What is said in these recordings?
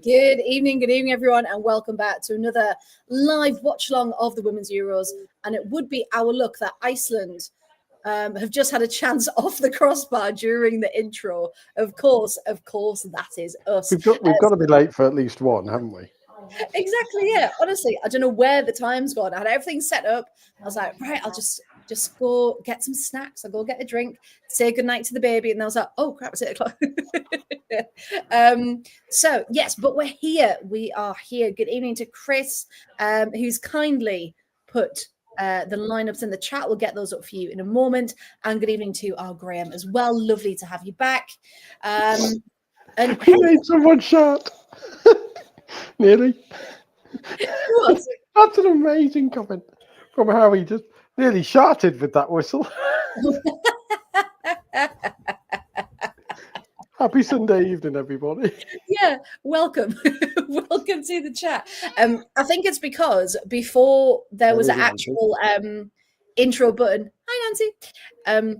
Good evening, everyone, and welcome back to another live watch-along of the Women's Euros. And it would be our luck that Iceland have just had a chance off the crossbar during the intro. Of course, that is us. We've got to be late for at least one, haven't we? Exactly, yeah. Honestly, I don't know where the time's gone. I had everything set up. I was like, right, I'll just go get some snacks. I'll go get a drink, say goodnight to the baby. And I was like, oh, crap, it's 8 o'clock. So, yes, but we're here. We are here. Good evening to Chris, who's kindly put the lineups in the chat. We'll get those up for you in a moment. And good evening to our Graham as well. Lovely to have you back. And he made someone shout. Nearly. That's an amazing comment from Harry. Just nearly shouted with that whistle. Happy Sunday evening, everybody. Yeah, welcome. Welcome to the chat. I think it's because before there was an actual intro button. Hi, Nancy.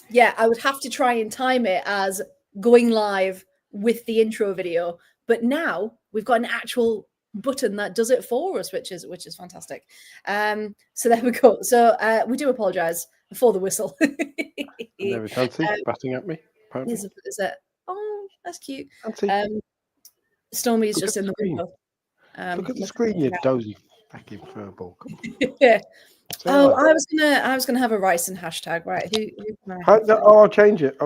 Yeah, I would have to try and time it as going live with the intro video. But now we've got an actual button that does it for us, which is fantastic. So there we go. So we do apologise for the whistle. There we go, batting at me. Is it? Oh, that's cute. Stormy is just in the window. Look at the screen, you dozy fucking furball. Yeah. Oh, I was gonna have a Ryson hashtag, right? Who I'll change it.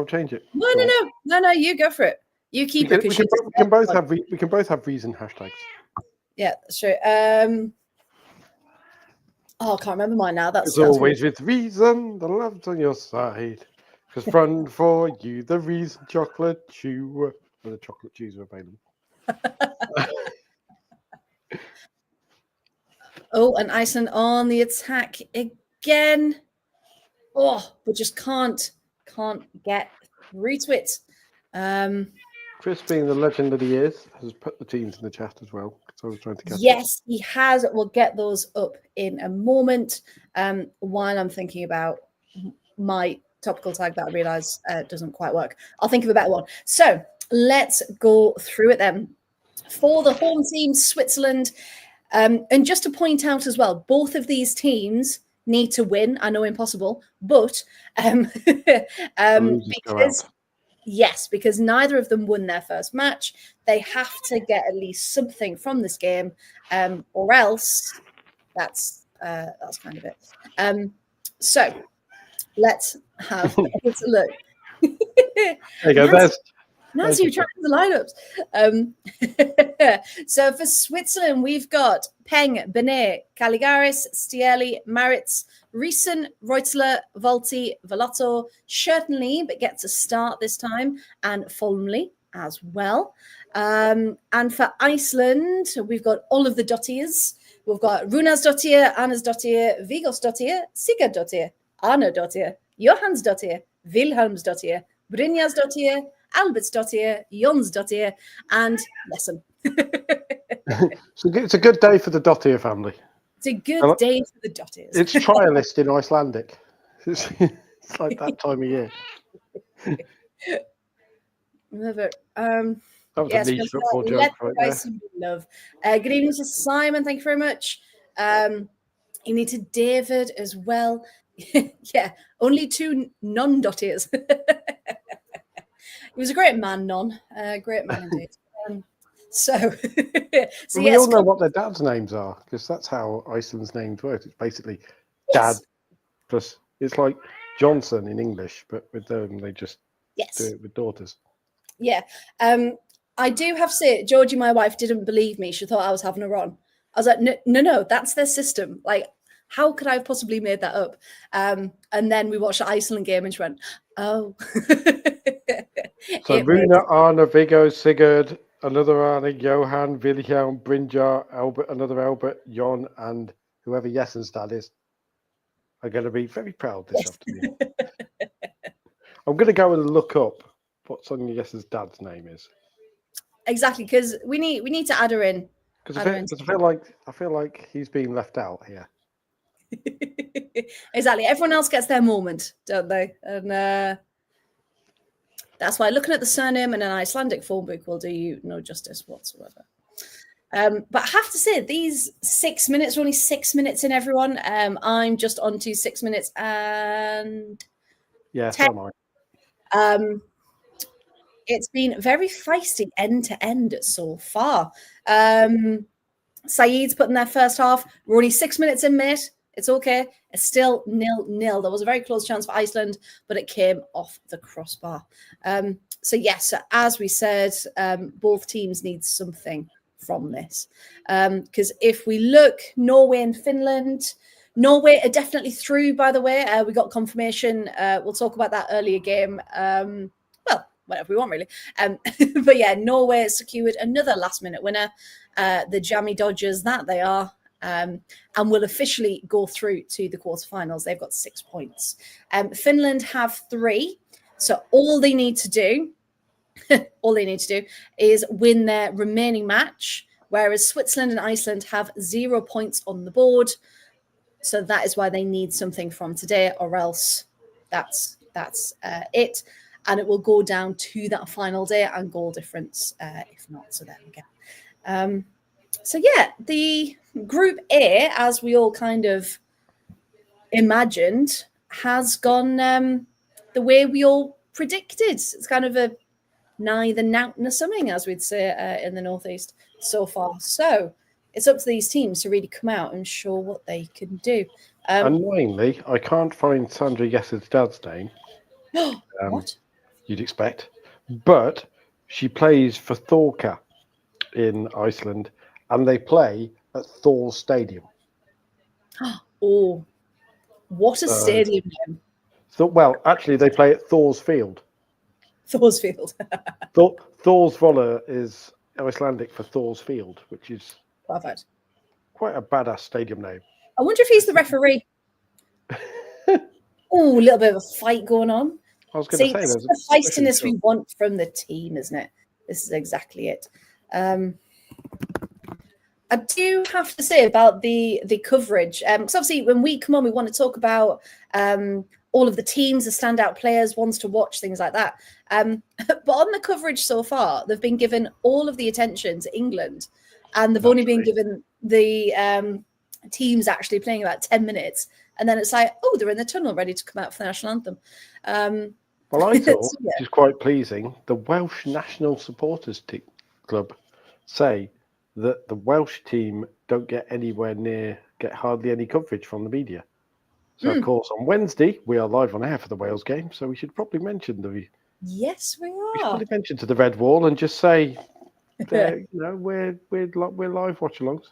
No. You go for it. You keep it. We can both have reason hashtags. Yeah, sure. I can't remember mine now. That's always with reason. The love's on your side. Because run for you, the reason chocolate chew. The chocolate chews are available. Oh, and Iceland on the attack again. Oh, but just can't get through to it. Chris, being the legend that he is, has put the teams in the chat as well. So I was trying to catch Yes, he has. We'll get those up in a moment. While I'm thinking about my topical tag that I realise doesn't quite work, I'll think of a better one. So let's go through it then. For the home team, Switzerland, and just to point out as well, both of these teams need to win. I know impossible, but because neither of them won their first match, they have to get at least something from this game, or else that's kind of it. So let's have a look. There you go. Nancy, you're trying the lineups. So for Switzerland, we've got Peng, Benet, Caligaris, Stieli, Maritz, Riesen, Reutzler, Volti, Velatto, Schertenli, but gets a start this time, and Folmli as well. And for Iceland, we've got all of the Dottiers. We've got Runasdottir, Anasdottir, Vigosdottir, Sigurdsdottir, Arnardottir, Johansdottir, Vilhelmsdottir, Brynjarsdottir, Albertsdottir, Jonsdottir, and Lesson. So it's a good day for the Dottir family. It's a good day for the Dottiers. It's trialist in Icelandic. It's like that time of year. Love it. That was a niche football joke right there. Love. Good evening to Simon. Thank you very much. You need to David as well. Yeah, only 2 non-Dottiers. He was a great man, great man indeed. We all know what their dad's names are, because that's how Iceland's names work. It's basically dad plus, it's like Johnson in English, but with them they just do it with daughters. Yeah. I do have to say, Georgie, my wife, didn't believe me. She thought I was having a run. I was like, no, that's their system. Like, how could I have possibly made that up? And then we watched the Iceland game and she went, oh. So Runa, Arna, Viggo, Sigurd, another Arna, Johan, Wilhelm, Brynjar, Albert, another Albert, Jon, and whoever Jessen's dad is are going to be very proud this afternoon. I'm going to go and look up what Sonia Jessen's dad's name is. Exactly, because we need to add her in. Because I feel like he's being left out here. Exactly. Everyone else gets their moment, don't they? And That's why looking at the surname in an Icelandic phone book will do you no justice whatsoever. But I have to say, these 6 minutes are only 6 minutes in, everyone. I'm just on to 6 minutes and Yeah, 10. so am I. It's been very feisty end to end so far. Saeed's put in their first half. We're only 6 minutes in, mate. It's okay. It's still 0-0. There was a very close chance for Iceland, but it came off the crossbar. So yes, as we said, both teams need something from this. Because if we look, Norway and Finland, Norway are definitely through, by the way. We got confirmation. We'll talk about that earlier game. Well, whatever we want, really. But yeah, Norway secured another last-minute winner. The jammy dodgers that they are, and will officially go through to the quarterfinals. They've got 6 points. Finland have 3. So all they need to do is win their remaining match, whereas Switzerland and Iceland have 0 points on the board. So that is why they need something from today, or else that's it. And it will go down to that final day and goal difference, if not. So there we go. So yeah, the Group A, as we all kind of imagined, has gone the way we all predicted. It's kind of a neither now nor something, as we'd say in the Northeast so far. So it's up to these teams to really come out and show what they can do. Annoyingly, I can't find Sandra Yes's dad's name. What? You'd expect. But she plays for Thorka in Iceland, and they play at Thor's Stadium. Oh, what a stadium name. Well, actually, they play at Thor's Field. Thor's Field. Thor's Voller is Icelandic for Thor's Field, which is Perfect. Quite a badass stadium name. I wonder if he's the referee. Oh, a little bit of a fight going on. I was going to say, this there's is the feistiness we want from the team, isn't it? This is exactly it. I do have to say about the coverage, because obviously when we come on, we want to talk about all of the teams, the standout players, ones to watch, things like that. But on the coverage so far, they've been given all of the attention to England, and they've only been given the teams actually playing about 10 minutes. And then it's like, oh, they're in the tunnel ready to come out for the national anthem. Well, I thought, which is quite pleasing, the Welsh National Supporters Club say that the Welsh team don't get hardly any coverage from the media. So, of course, on Wednesday, we are live on air for the Wales game. So we should probably mention Yes, we are. We should probably mention to the Red Wall and just say, we're live watch-alongs.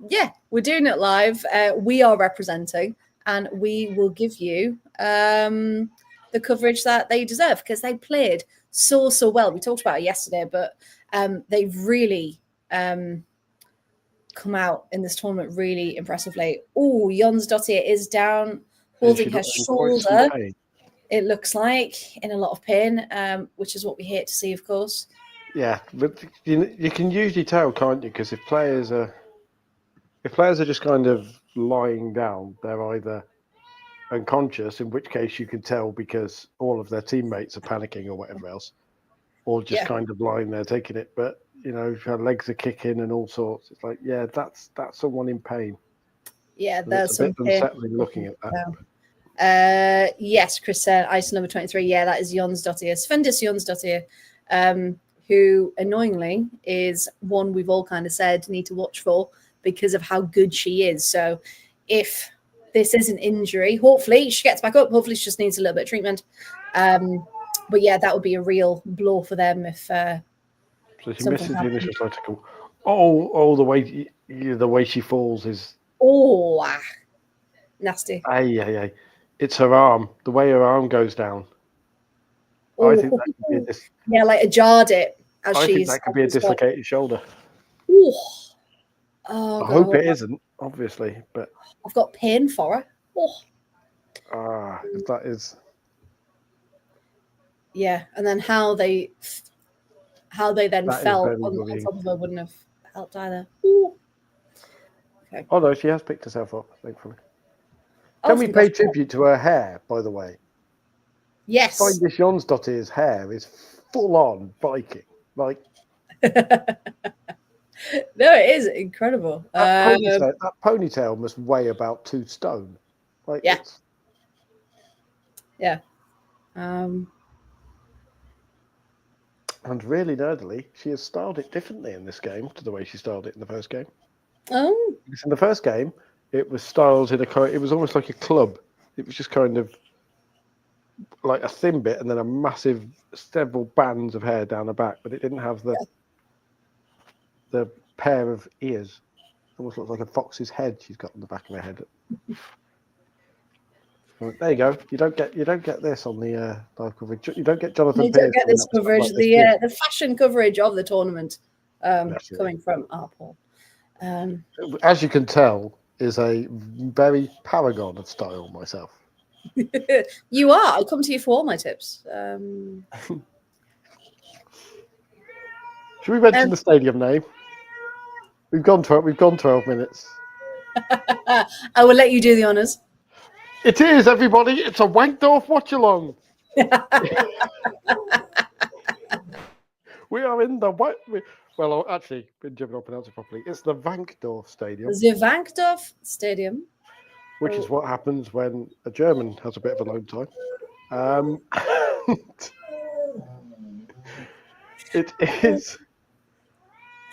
Yeah, we're doing it live. We are representing, and we will give you the coverage that they deserve, because they played so well. We talked about it yesterday, but they've really come out in this tournament really impressively. Oh, Jónsdóttir is down, holding her shoulder. It looks like in a lot of pain, which is what we hate to see, of course. Yeah, but you can usually tell, can't you? Because if players are just kind of lying down, they're either unconscious, in which case you can tell because all of their teammates are panicking or whatever else, or just kind of lying there taking it. But if her legs are kicking and all sorts, it's like, yeah, that's someone in pain. Yeah, and there's some a bit unsettling looking at that. Yes, Chris said ice number 23. Yeah, that is Jónsdóttir, Svandís Jónsdóttir, who annoyingly is one we've all kind of said need to watch for because of how good she is. So if this is an injury, hopefully she gets back up. Hopefully she just needs a little bit of treatment. But yeah, that would be a real blow for them if so she misses the initial cycle. Oh, the way she falls is nasty. Aye. It's her arm. The way her arm goes down. I think that could be like ajarred it. I think that could be a dislocated shoulder. I hope it isn't, obviously, but I've got pain for her. That is. Yeah, and then how they then fell on top of her wouldn't have helped either. Okay. Oh no, she has picked herself up, thankfully. Can we pay tribute to her hair, by the way? Yes. Fiendish Jonsdottir's hair is full on Viking. Like No, it is incredible. that ponytail must weigh about 2 stone. Like Yeah. it's Yeah. and really nerdily, she has styled it differently in this game to the way she styled it in the first game. Oh. Because in the first game, it was styled in it was almost like a club. It was just kind of like a thin bit and then a massive several bands of hair down the back, but it didn't have the pair of ears. It almost looks like a fox's head she's got on the back of her head. There you go. You don't get this on the live coverage. You don't get Jonathan You don't Pierce get doing this that stuff coverage, like this. the fashion coverage of the tournament Naturally. coming from our Paul. As you can tell, is a very paragon of style myself. You are. I'll come to you for all my tips. Should we mention the stadium name? We've gone 12 minutes. I will let you do the honours. It is, everybody. It's a Wankdorf watch along. We are in the well, actually, I'll pronounce it properly. It's the Wankdorf Stadium. The Wankdorf Stadium. Which is what happens when a German has a bit of alone time. It is.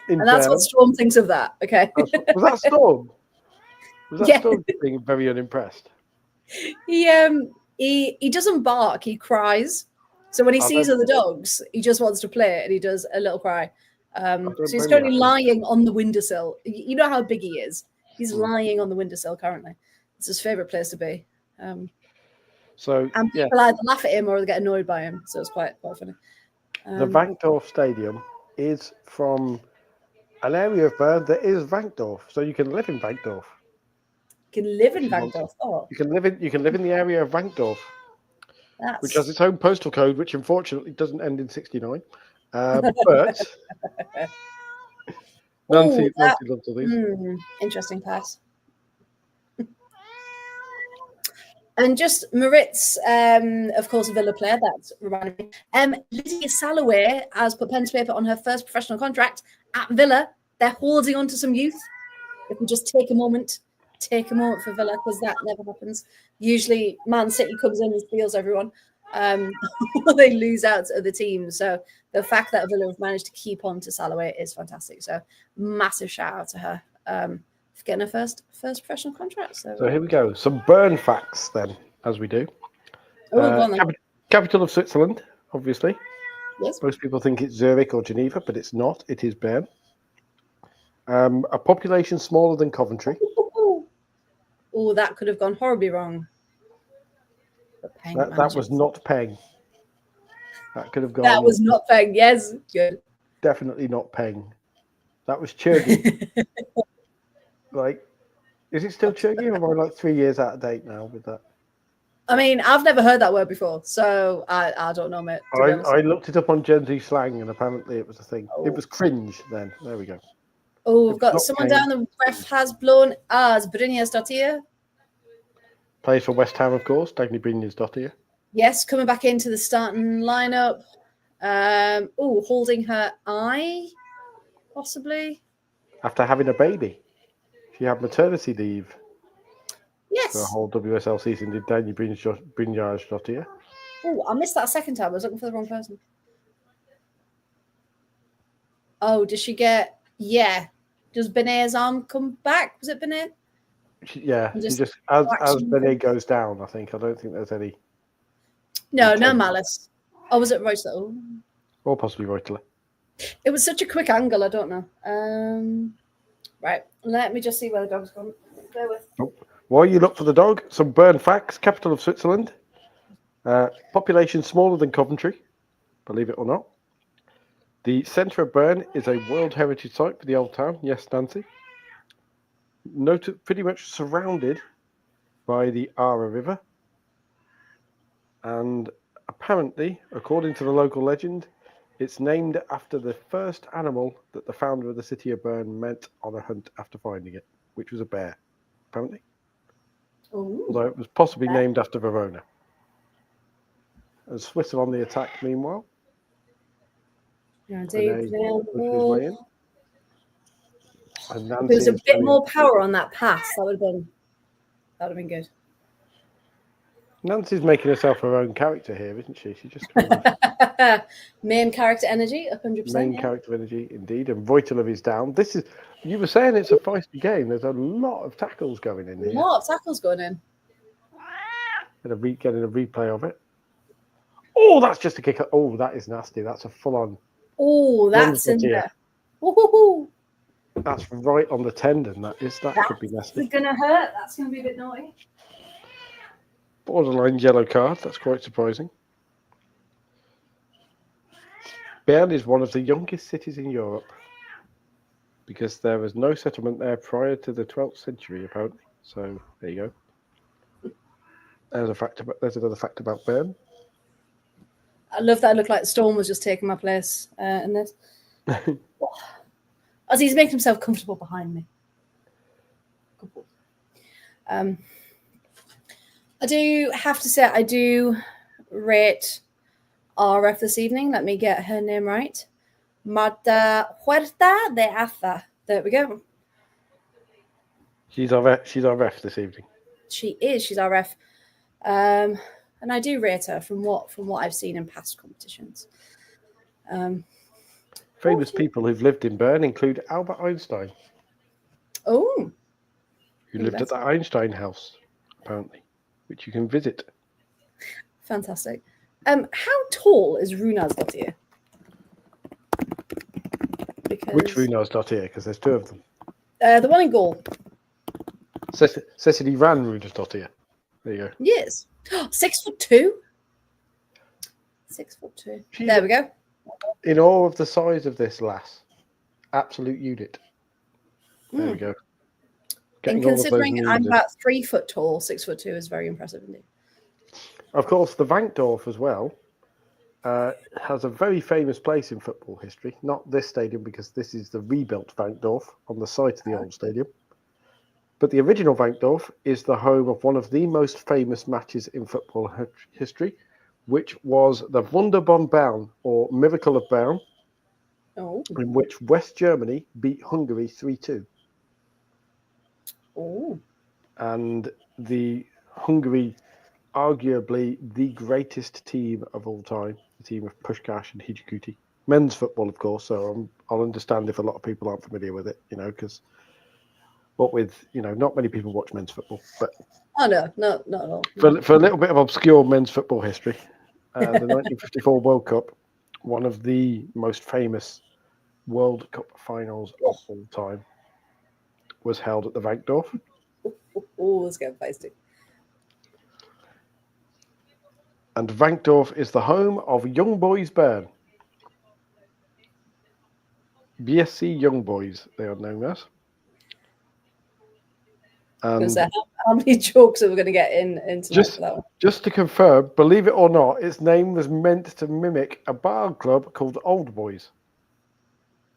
And that's what Storm thinks of that. Okay. Was that Storm? Was that Yeah. Storm being very unimpressed? He doesn't bark. He cries. So when he sees other dogs, he just wants to play, and he does a little cry. So he's currently lying on the windowsill. You know how big he is. He's lying on the windowsill currently. It's his favorite place to be. And people either laugh at him or they get annoyed by him. So it's quite funny. The Wankdorf Stadium is from an area of Bern that is Wankdorf, so you can live in Wankdorf. You can live in Wankdorf. Oh. You can live in the area of Wankdorf, which has its own postal code, which unfortunately doesn't end in 69. But Nancy loves all these. Interesting pass. And just Maritz, of course, a Villa player. That's reminded me. Lydia Salloway has put pen to paper on her first professional contract at Villa. They're holding on to some youth. If we just take a moment for Villa, because that never happens. Usually, Man City comes in and steals everyone. They lose out to other teams. So the fact that Villa have managed to keep on to Salloway is fantastic. So massive shout out to her. For getting her first professional contract. So here we go. Some Bern facts then, as we do. Go on, then. Capital of Switzerland, obviously. Yes. Most people think it's Zurich or Geneva, but it's not. It is Bern. A population smaller than Coventry. Oh, that could have gone horribly wrong. That was not Peng. That could have gone. That was not Peng. Yes, good. Definitely not Peng. That was Churgi. Like, is it still Churgi, or am I like 3 years out of date now with that? I mean, I've never heard that word before, so I don't know, mate. I looked it up on Gen Z slang, and apparently it was a thing. It was cringe then. There we go. Oh, we've got someone down. The ref has blown as Brynjarsdottir. Plays for West Ham, of course. Dagny Brynjarsdottir. Yes, coming back into the starting lineup. Holding her eye, possibly. After having a baby. She had maternity leave. Yes. For a whole WSL season, did Dagny Brynjarsdottir. Oh, I missed that second time. I was looking for the wrong person. Oh, does she get... Yeah. Does Bené's arm come back? Was it Bené? Yeah. Just as Bené goes down, I think. I don't think there's any... No malice. Oh, was it Reutler? Oh. Or possibly Reutler. It was such a quick angle. I don't know. Right. Let me just see where the dog's gone. Bear with. While you look for the dog, some Bern facts. Capital of Switzerland. Population smaller than Coventry, believe it or not. The centre of Bern is a World Heritage Site for the Old Town. Yes, Nancy. Pretty much surrounded by the Aare River. And apparently, according to the local legend, it's named after the first animal that the founder of the city of Bern met on a hunt after finding it, which was a bear, apparently. Ooh. Although it was possibly named after Verona. And Swiss are on the attack meanwhile. Yeah, Renee pushes his way in. And Nancy There's a and bit Shelley- more power on that pass. That would have been good. Nancy's making herself her own character here, isn't she? She's just kind of Main character energy, 100%. main character energy, indeed. And Voitila is down. You were saying it's a feisty game. There's a lot of tackles going in here. A lot of tackles going in. Getting a replay of it. Oh, that's just a kick. Oh, that is nasty. That's a full-on. Oh, that's in there. Woo-hoo-hoo. That's right on the tendon. That could be nasty. That's gonna hurt. That's gonna be a bit naughty. Borderline yellow card. That's quite surprising. Bern is one of the youngest cities in Europe because there was no settlement there prior to the 12th century, apparently. So there you go. There's another fact about Bern. I love that. It looked like Storm was just taking my place in this. As he's making himself comfortable behind me. I do have to say, I do rate our ref this evening. Let me get her name right. Marta Huerta de Aza. There we go. She's our ref this evening. She is. She's our ref. And I do rate her from what I've seen in past competitions. Famous people who've lived in Bern include Albert Einstein. Oh. Who lived at the Einstein house, apparently, which you can visit. Fantastic. How tall is Runarsdottir? Which Runarsdottir? Because there's two of them. The one in goal. Cecily ran Runarsdottir. There you go. Yes. 6'2". 6'2". There we go. In awe of the size of this lass. Absolute unit. There we go. And considering I'm about 3 foot tall, 6'2" is very impressive indeed. Of course, the Vankdorf as well has a very famous place in football history. Not this stadium, because this is the rebuilt Vankdorf on the site of the old stadium. But the original Vankdorf is the home of one of the most famous matches in football history, which was the Wunderbond Bern, or Miracle of Bern, in which West Germany beat Hungary 3-2. Oh. And the Hungary, arguably the greatest team of all time, the team of Puskás and Hidegkuti. Men's football, of course, so I'll understand if a lot of people aren't familiar with it, because not many people watch men's football. But no, not at all. For a little bit of obscure men's football history, the 1954 World Cup, one of the most famous World Cup finals of all time, was held at the Vankdorf. Oh, let's get feisty. And Vankdorf is the home of Young Boys Bern. BSC Young Boys, they are known as. And how many jokes are we going to get in tonight for that one? Just to confirm, believe it or not, its name was meant to mimic a bar club called Old Boys.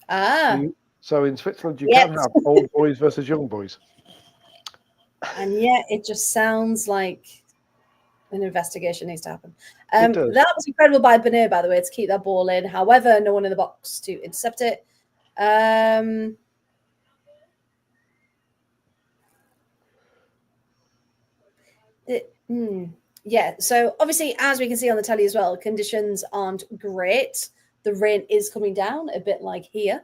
So in Switzerland, you can have Old Boys versus Young Boys. And yet it just sounds like an investigation needs to happen. It does. That was incredible by Benet, by the way, to keep that ball in. However, no one in the box to intercept it. Yeah, so obviously, as we can see on the telly as well, conditions aren't great. The rain is coming down, a bit like here.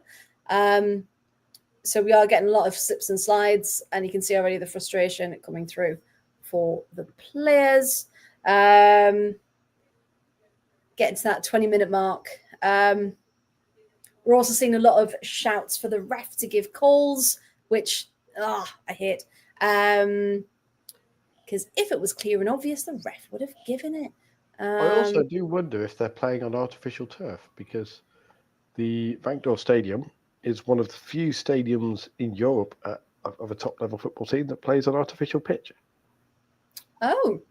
So we are getting a lot of slips and slides, and you can see already the frustration coming through for the players. Getting to that 20-minute mark. We're also seeing a lot of shouts for the ref to give calls, which I hate. Because if it was clear and obvious, the ref would have given it. I also do wonder if they're playing on artificial turf, because the Vankdorf Stadium is one of the few stadiums in Europe of a top-level football team that plays on artificial pitch. Oh.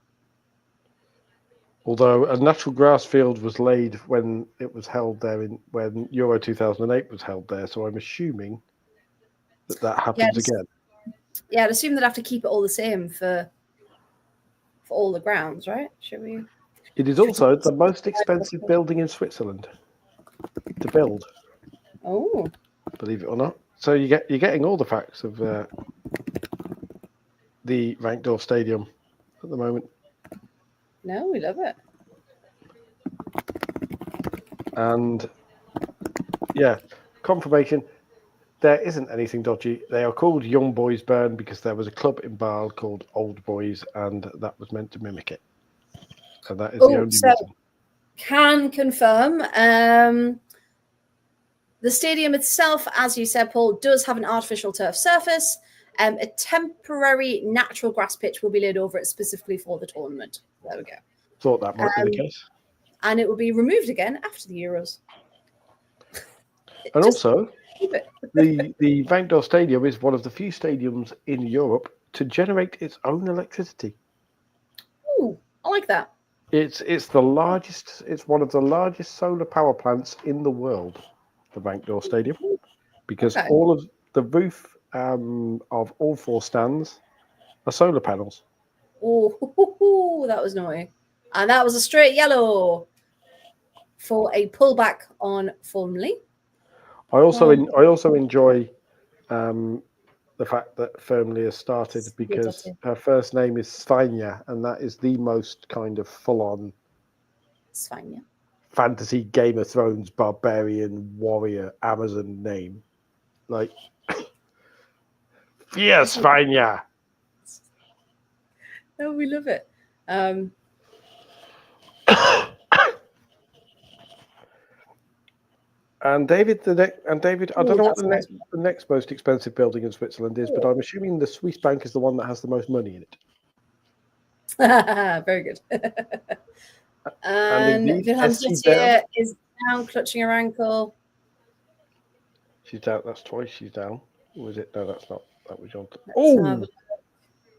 Although a natural grass field was laid when it was held there, when Euro 2008 was held there, so I'm assuming that happens again. Yeah, I'd assume they'd have to keep it all the same for all the grounds, right? Should we? It is also the most expensive building in Switzerland to build. Oh, Believe it or not. So you're getting all the facts of the Rankdorf Stadium at the moment. no, we love it. And yeah, confirmation. There isn't anything dodgy. They are called Young Boys Burn because there was a club in Bâle called Old Boys, and that was meant to mimic it. And that is the only reason. Can confirm. The stadium itself, as you said, Paul, does have an artificial turf surface. A temporary natural grass pitch will be laid over it specifically for the tournament. There we go. Thought that might be the case. And it will be removed again after the Euros. And also, the Rankdorf Stadium is one of the few stadiums in Europe to generate its own electricity. Ooh, I like that. It's the largest. It's one of the largest solar power plants in the world, the Rankdorf Stadium, because all of the roof of all 4 stands are solar panels. Oh, that was naughty, and that was a straight yellow for a pullback on Formley. I also enjoy the fact that Firmly has started because her first name is Svenja, and that is the most kind of full-on Svenja fantasy Game of Thrones barbarian warrior Amazon name. Like, yes, Svenja. Oh, we love it. And David, I don't know what the next most expensive building in Switzerland is, but I'm assuming the Swiss bank is the one that has the most money in it. Very good. And Vilhelm is down, clutching her ankle. She's down. That's twice she's down. Was it? No, that's not. That was John.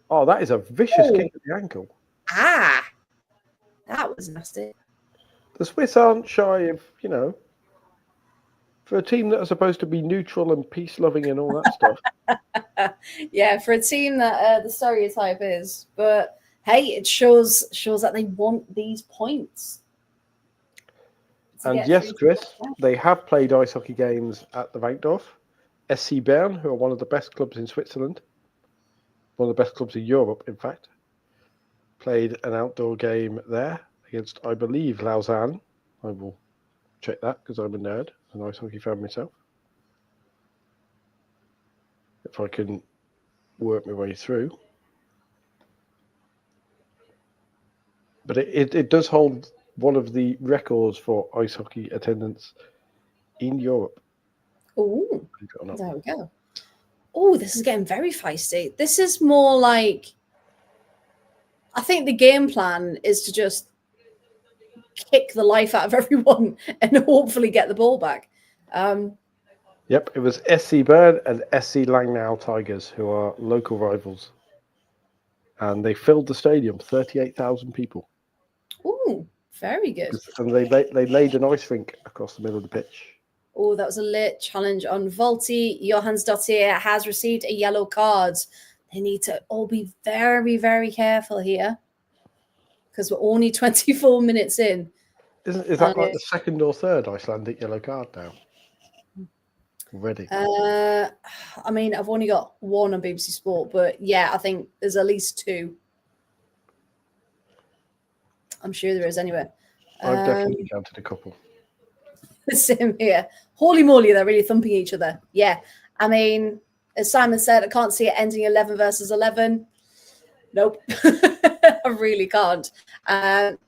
Oh, that is a vicious kick at the ankle. Ah, that was nasty. The Swiss aren't shy of, for a team that are supposed to be neutral and peace-loving and all that stuff. Yeah, for a team that the stereotype is, but hey, it shows that they want these points. And yes, Chris, they have played ice hockey games at the Rankdorf. SC Bern, who are one of the best clubs in Switzerland, one of the best clubs in Europe, in fact, played an outdoor game there against, I believe, Lausanne. I will check that because I'm a nerd, an ice hockey fan myself. If I can work my way through. But it does hold one of the records for ice hockey attendance in Europe. Oh, there we go. Oh, this is getting very feisty. This is more like, I think the game plan is to just kick the life out of everyone and hopefully get the ball back. Yep, it was SC Bern and SC Langnau Tigers, who are local rivals. And they filled the stadium, 38,000 people. Oh, very good. And they laid an ice rink across the middle of the pitch. Oh, that was a late challenge on Volti. Johansdottir has received a yellow card. They need to all be very, very careful here because we're only 24 minutes in. Is that like the second or third Icelandic yellow card now? Already? I mean, I've only got one on BBC Sport, but yeah, I think there's at least 2. I'm sure there is anyway. I've definitely counted a couple. Same here. Holy moly, they're really thumping each other. Yeah. I mean, as Simon said, I can't see it ending 11 versus 11. Nope. I really can't. And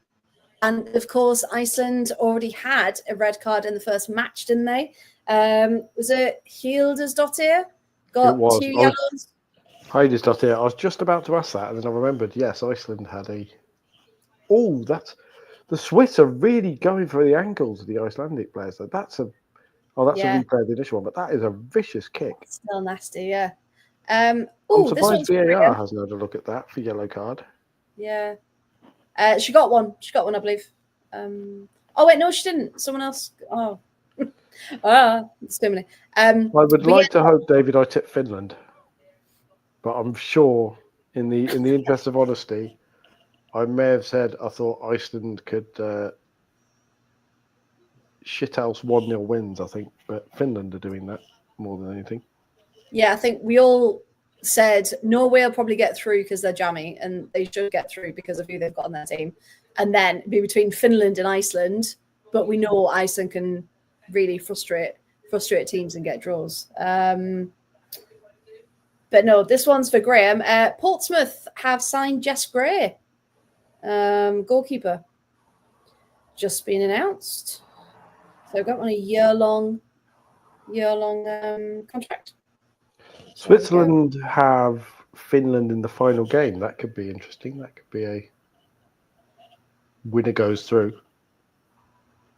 of course, Iceland already had a red card in the first match, didn't they? Was it Hildesdottir? Got 2 yellows. Hildesdottir. I was just about to ask that, and then I remembered, yes, Iceland had a... Oh, that's... The Swiss are really going for the ankles of the Icelandic players. So that's a replay of the initial one, but that is a vicious kick. Still nasty, yeah. I'm surprised VAR hasn't had a look at that for yellow card. Yeah. She got one. I believe. Oh, wait, no, she didn't. Someone else. Oh. It's too many. I would like to hope, David, I tip Finland. But I'm sure, in the interest of honesty, I may have said I thought Iceland could shithouse 1-0 wins, I think, but Finland are doing that more than anything. Yeah, I think we all said Norway will probably get through because they're jammy, and they should get through because of who they've got on their team. And then it'd be between Finland and Iceland, but we know Iceland can really frustrate teams and get draws. But no, this one's for Graham. Portsmouth have signed Jess Gray, goalkeeper. Just been announced. So I've got on a year-long contract. Switzerland have Finland in the final game. That could be interesting. That could be a winner goes through.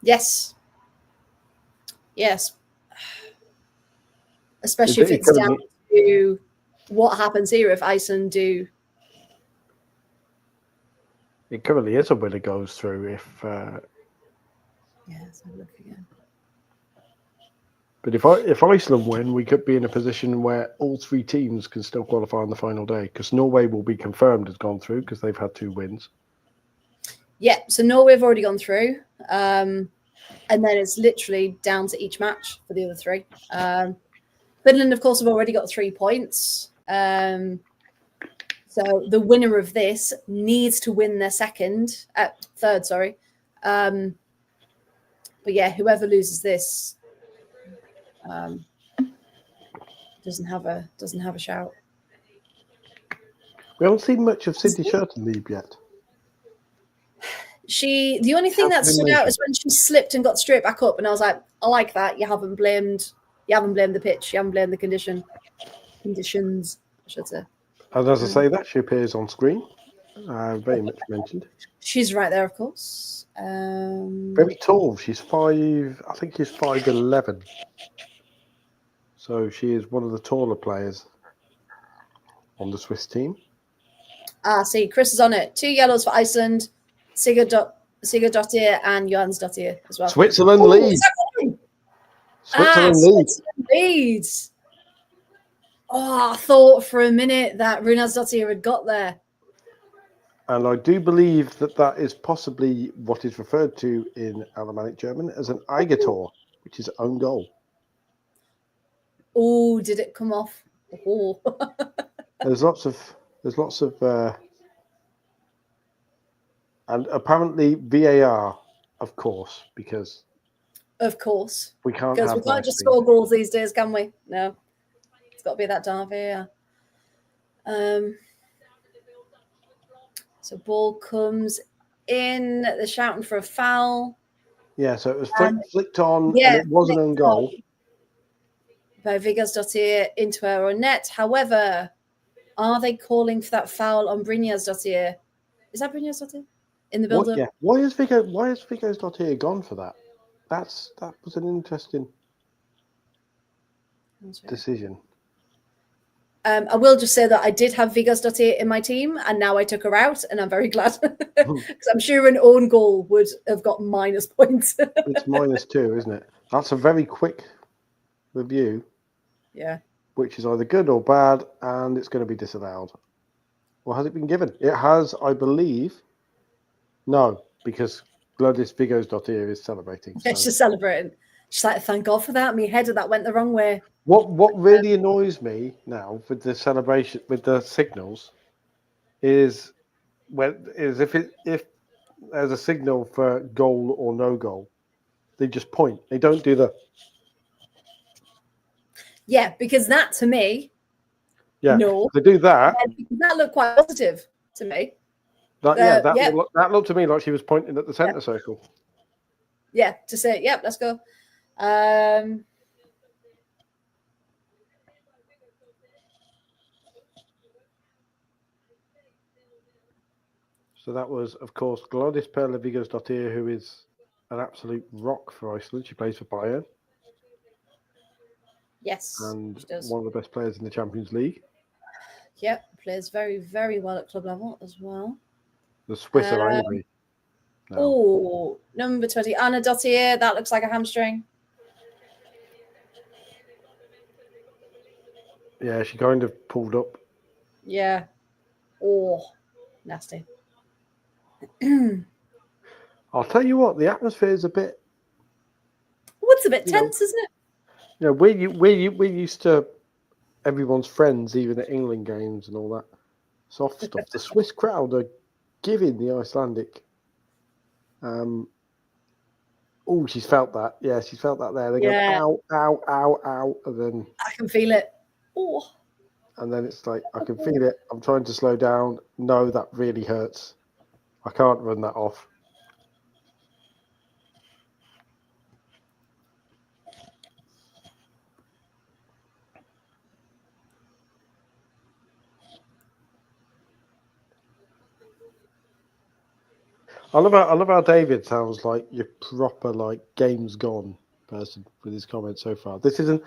Yes. Especially if it's down to what happens here if Iceland do. It currently is a winner goes through if. Let's have a look again. But if Iceland win, we could be in a position where all three teams can still qualify on the final day because Norway will be confirmed has gone through because they've had 2 wins. Yeah, so Norway have already gone through. And then it's literally down to each match for the other 3. Finland, of course, have already got 3 points. So the winner of this needs to win their third, sorry. But yeah, whoever loses this doesn't have a shout. We haven't seen much of Cindy Schertenlieb yet. The only thing that stood out is when she slipped and got straight back up, and I was like, I like that. You haven't blamed the pitch, you haven't blamed the conditions, I should say. And as I say that, she appears on screen. Very much mentioned. She's right there, of course. Very tall. She's 5. I think she's 5'11". So she is one of the taller players on the Swiss team. See, Chris is on it. 2 yellows for Iceland, Sigurdardottir and Johansdottir as well. Switzerland leads. Switzerland leads. Oh, I thought for a minute that Runarsdottir had got there. And I do believe that is possibly what is referred to in Alemannic German as an Eigentor, which is own goal. Oh, did it come off? Oh. There's lots of and apparently VAR, of course, because of course we can't just score goals these days, can we? No, it's got to be that darn VAR. So ball comes in. They're shouting for a foul. Yeah, so it was flicked on, and it was an own goal by Vigarsdottir into our own net. However, are they calling for that foul on Brynjarsdottir? Is that Brynjarsdottir in the build-up? Yeah. Why is Vigarsdottir gone for that? That was an interesting decision. I will just say that I did have Vigarsdottir in my team, and now I took her out, and I'm very glad because I'm sure an own goal would have got minus points. It's -2, isn't it? That's a very quick review. Yeah. Which is either good or bad, and it's going to be disallowed. Or has it been given? It has, I believe. No, because Gladys Vigarsdottir is celebrating. So. She's celebrating. She's like, thank God for that. My head of that went the wrong way. What really annoys me now with the celebration, with the signals, is if there's a signal for goal or no goal, they just point. They don't do the. Yeah, because that to me, no, they do that. That looked quite positive to me. That looked to me like she was pointing at the centre circle. Yeah, to say, yep, let's go. So that was, of course, Gladys Perla Vigarsdottir, who is an absolute rock for Iceland. She plays for Bayern. Yes, and one of the best players in the Champions League. Yep, plays very, very well at club level as well. The Swiss are angry. No. Oh, number 20, Anna Dottier. That looks like a hamstring. Yeah, she kind of pulled up. Yeah. Oh, nasty. I'll tell you what, the atmosphere is a bit. What's a bit tense, isn't it? You know, we used to everyone's friends, even at England games and all that soft stuff. The Swiss crowd are giving the Icelandic. Oh, she's felt that. Yeah, she's felt that there. They go, ow, ow, ow, ow, and then I can feel it. Oh. And then it's like, I can feel it. I'm trying to slow down. No, that really hurts. I can't run that off. I love how David sounds like your proper like game's gone person with his comments so far. This isn't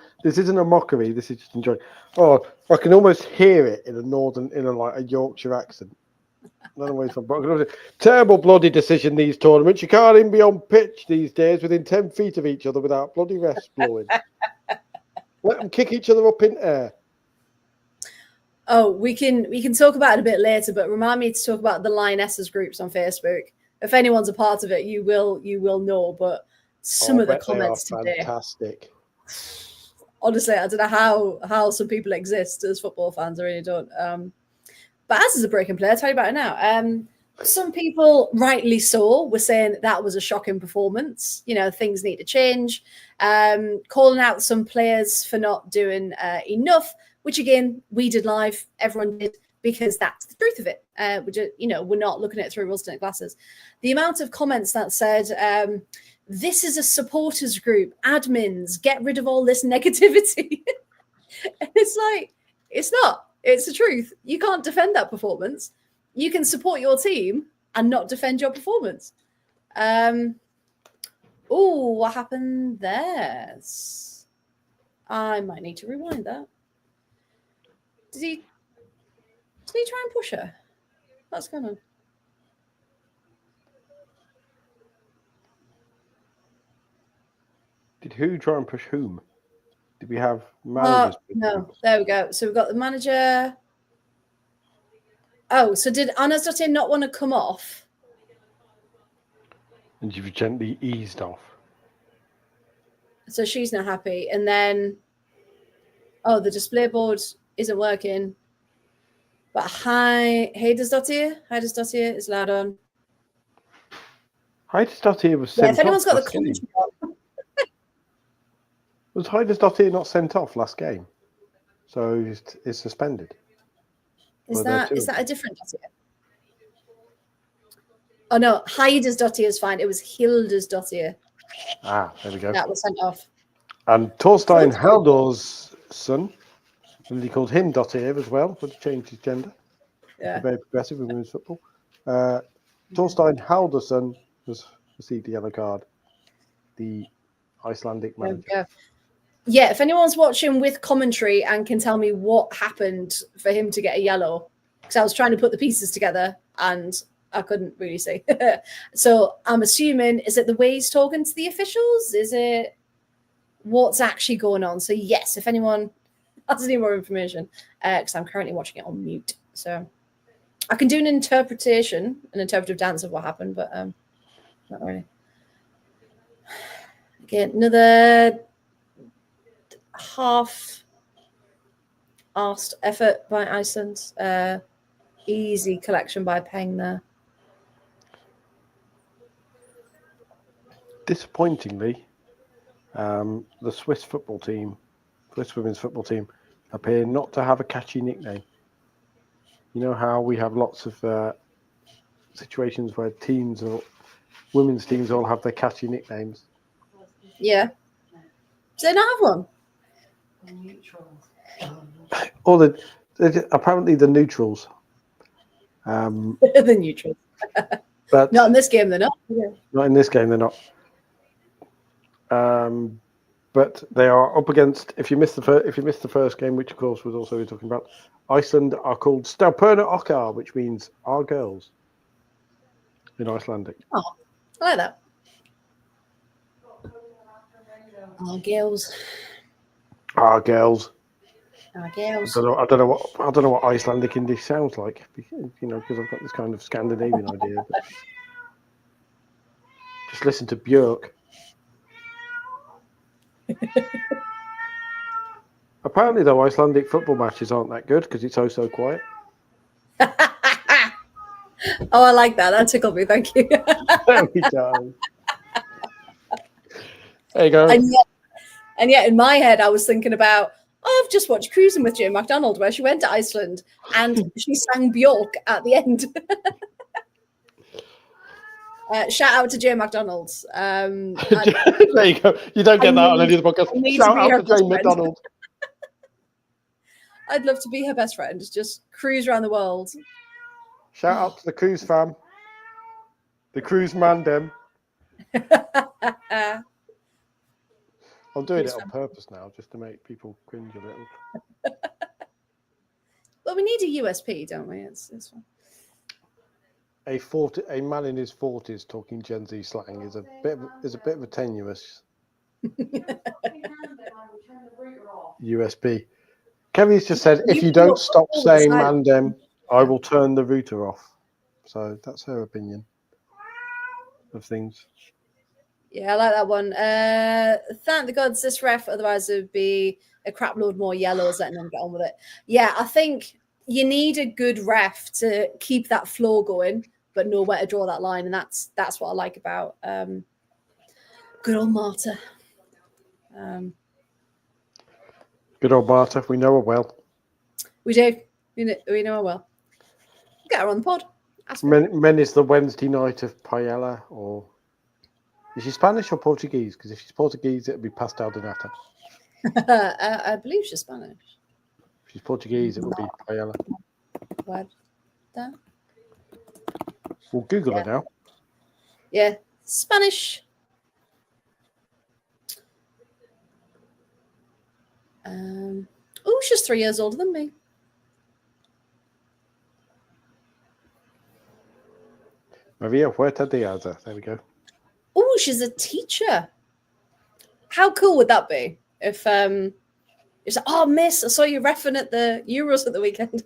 a mockery. This is just enjoying. Oh, I can almost hear it in a Yorkshire accent. I don't know where it's from, but terrible bloody decision these tournaments. You can't even be on pitch these days within 10 feet of each other without bloody refs blowing. Let them kick each other up in air. Oh, we can talk about it a bit later, but remind me to talk about the lionesses groups on Facebook. If anyone's a part of it, you will know. But some of the comments today, fantastic. Honestly, I don't know how some people exist as football fans. I really don't. But as a breaking player, I'll tell you about it now. Some people, rightly so, were saying that was a shocking performance. You know, things need to change. Calling out some players for not doing enough, which again, we did live. Everyone did, because that's the truth of it. We're not looking at it through rose-tinted glasses. The amount of comments that said, this is a supporters group, admins, get rid of all this negativity. And it's like, it's not. It's the truth. You can't defend that performance. You can support your team and not defend your performance. Oh, what happened there? I might need to rewind that. Did he try and push her? What's going on? Did who try and push whom? Did we have managers? No, there we go. So we've got the manager. Oh, so did Anastassia not want to come off? And you've gently eased off. So she's not happy. And then, the display board isn't working. But Heidersdottir is loud on. Heidersdottir was sent off. If anyone's got the commentary on. Was Heidersdottir not sent off last game? So it's suspended. Is that a different Dottir? Oh no, Heidersdottir is fine. It was Hildesdottir. Ah, there we go. That was sent off. And Torstein Haldor's son, and he called him Dottir as well, but he changed his gender. Yeah. Very progressive in women's football. Torstein Haldor's son received the yellow card. The Icelandic manager. Yeah, if anyone's watching with commentary and can tell me what happened for him to get a yellow, because I was trying to put the pieces together and I couldn't really see. So I'm assuming, is it the way he's talking to the officials? Is it what's actually going on? So yes, if anyone has any more information, because I'm currently watching it on mute. So I can do an interpretive dance of what happened, but not really. Again, another half-arsed effort by Iceland. Easy collection by Peng there. Disappointingly, the Swiss women's football team, appear not to have a catchy nickname. You know how we have lots of situations where women's teams all have their catchy nicknames? Yeah. Do they not have one? Or apparently the neutrals. The neutrals. But not in this game, they're not. Yeah. Not in this game, they're not. But they are up against. If you missed the first game, which of course was also we're talking about, Iceland are called Stelpurna Okkar, which means our girls in Icelandic. Oh, I like that. Our girls. Our girls. Girls. I don't know what Icelandic English sounds like. Because I've got this kind of Scandinavian idea. But just listen to Björk. Apparently, though, Icelandic football matches aren't that good because it's so quiet. Oh, I like that. That tickled me. Thank you. There we go. There you go. And yet, in my head, I was thinking about, I've just watched Cruising with Jane McDonald, where she went to Iceland and she sang Björk at the end. Shout out to Jane McDonald. There you go. You don't get that on any of the podcasts. Shout out to Jane McDonald. I'd love to be her best friend. Just cruise around the world. Shout out to the cruise fam. The cruise mandem. I'm doing it on purpose now, just to make people cringe a little. Well, we need a USP, don't we? It's fun. A man in his 40s talking Gen Z slang is a bit of a tenuous USP. Kevin's just said, if you don't stop saying mandem, I will turn the router off. So that's her opinion of things. Yeah, I like that one. Thank the gods this ref, otherwise it would be a crap load more yellows, letting them get on with it. Yeah, I think you need a good ref to keep that flow going, but know where to draw that line, and that's what I like about good old Marta. Good old Marta, we know her well. We do. We know her well. Get her on the pod. Men is the Wednesday night of paella, or is she Spanish or Portuguese? Because if she's Portuguese, it'll be pastel de nata. I believe she's Spanish. If she's Portuguese, it will be paella. What? We'll Google her now. Yeah, Spanish. She's 3 years older than me. Maria Huerta Diaz. There we go. Oh, she's a teacher. How cool would that be if it's like, oh, miss, I saw you reffing at the Euros at the weekend.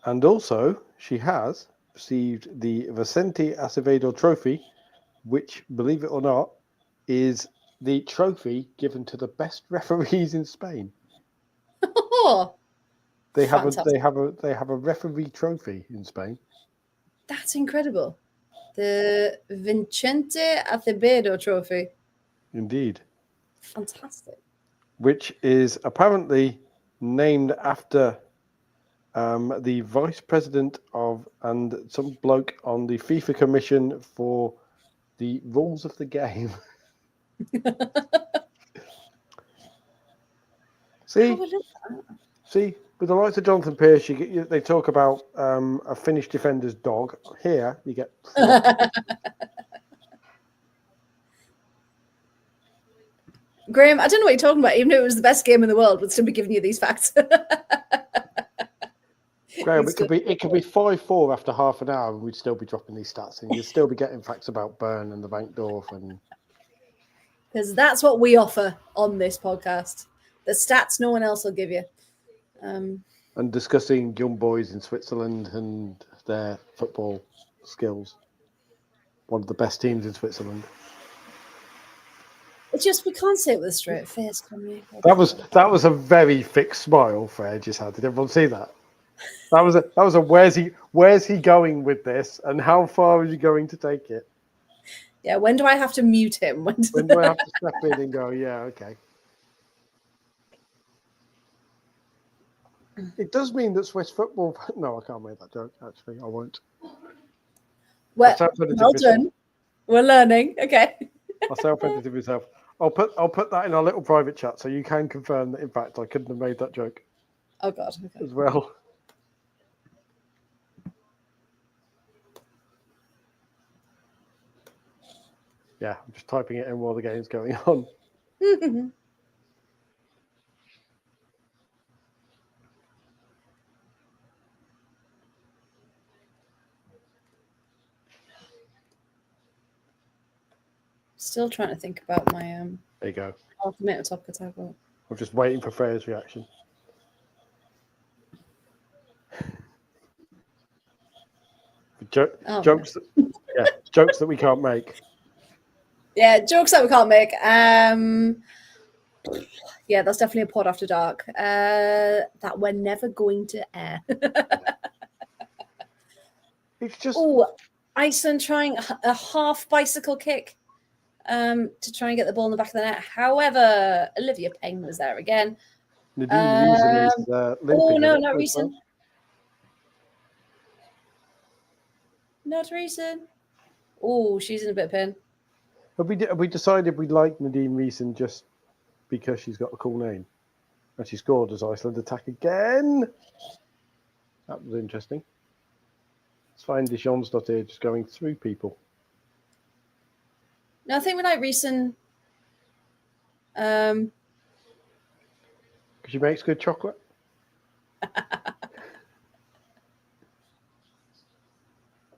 And also, she has received the Vicente Acevedo Trophy, which, believe it or not, is the trophy given to the best referees in Spain. Oh, they have a referee trophy in Spain. That's incredible. The Vicente Acevedo Trophy. Indeed. Fantastic. Which is apparently named after the vice president and some bloke on the FIFA commission for the rules of the game. See, with the likes of Jonathan Pearce, they talk about a Finnish defender's dog. Here, you get. Graham, I don't know what you're talking about. Even if it was the best game in the world, we'd still be giving you these facts. Graham, it could be 5-4 after half an hour, and we'd still be dropping these stats, and you'd still be getting facts about Bern and the Bankdorf, and because that's what we offer on this podcast. The stats no one else will give you. And discussing young boys in Switzerland and their football skills. One of the best teams in Switzerland. It's just we can't say it with a straight face, can we? That was a very fixed smile Freya just had. Did everyone see that? That was a where's he going with this, and how far is he going to take it? Yeah, when do I have to mute him? When do I have to step in and go, yeah, okay. It does mean that Swiss football. No, I can't make that joke. Actually, I won't. Well done. We're learning. Okay. I'll self-edited myself. I'll put that in our little private chat so you can confirm that. In fact, I couldn't have made that joke. Oh God. Okay. As well. Yeah, I'm just typing it in while the game's going on. Still trying to think about my There you go. tomato top potato. I'm just waiting for Freya's reaction. Jokes that we can't make. Yeah, jokes that we can't make. Yeah, that's definitely a pod after dark that we're never going to air. It's just Iceland trying a half bicycle kick to try and get the ball in the back of the net. However, Olivia Payne was there again. Nadine Reason is limping. Oh no, not Reason. Not Reason. Oh, she's in a bit of pain. Have we decided we like Nadine Reason just because she's got a cool name? And she scored as Iceland attack again. That was interesting. It's fine, Dijon's not here, just going through people. No, I think we like Reason. Because she makes good chocolate.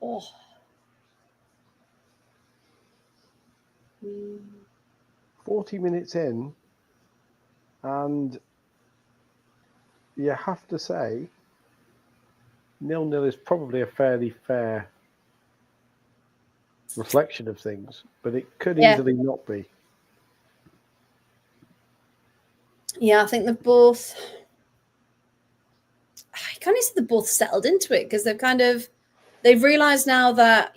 Oh. 40 minutes in, and you have to say 0-0 is probably a fairly fair reflection of things, but it could easily not be. Yeah, I think they're both. I can't say they're both settled into it because they've realised now that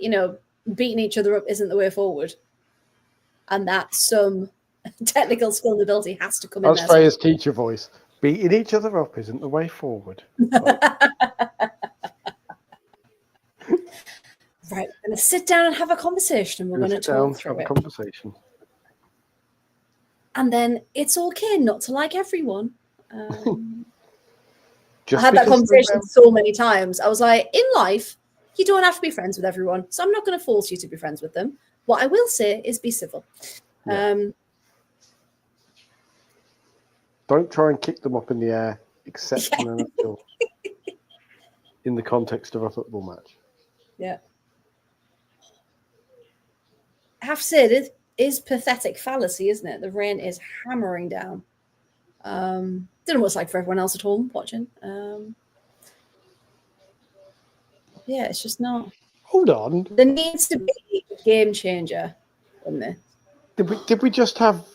beating each other up isn't the way forward, and that some technical skill and ability has to come in. That's Freya's teacher voice. Beating each other up isn't the way forward. Right, we're going to sit down and have a conversation, and we're going to talk through it. Conversation. And then it's okay not to like everyone. I had that conversation so many times. I was like, in life, you don't have to be friends with everyone, so I'm not going to force you to be friends with them. What I will say is be civil. Yeah. Don't try and kick them up in the air, except in the context of a football match. Yeah. I have to say, it is pathetic fallacy, isn't it? The rain is hammering down. Don't know what it's like for everyone else at home watching. Yeah, it's just not. Hold on. There needs to be a game changer in this. Did we just have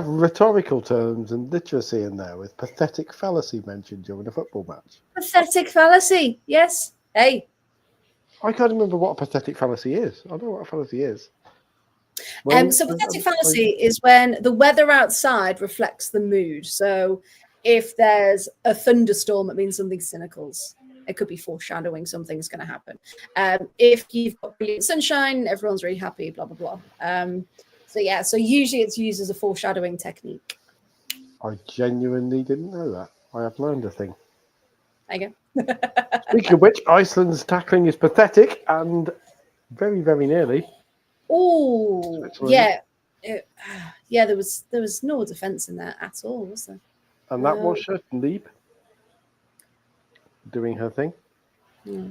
rhetorical terms and literacy in there with pathetic fallacy mentioned during a football match? Pathetic fallacy, yes. Hey. I can't remember what a pathetic fallacy is. I don't know what a fallacy is. So pathetic fallacy is when the weather outside reflects the mood. So if there's a thunderstorm, it means something cynical. It could be foreshadowing something's going to happen. If you've got brilliant sunshine, everyone's really happy, blah, blah, blah. So usually it's used as a foreshadowing technique. I genuinely didn't know that. I have learned a thing. There you go. Speaking of which, Iceland's tackling is pathetic and very, very nearly. Oh, yeah. There was no defence in there at all, was there? And that was Schurtenlieb doing her thing. Yeah.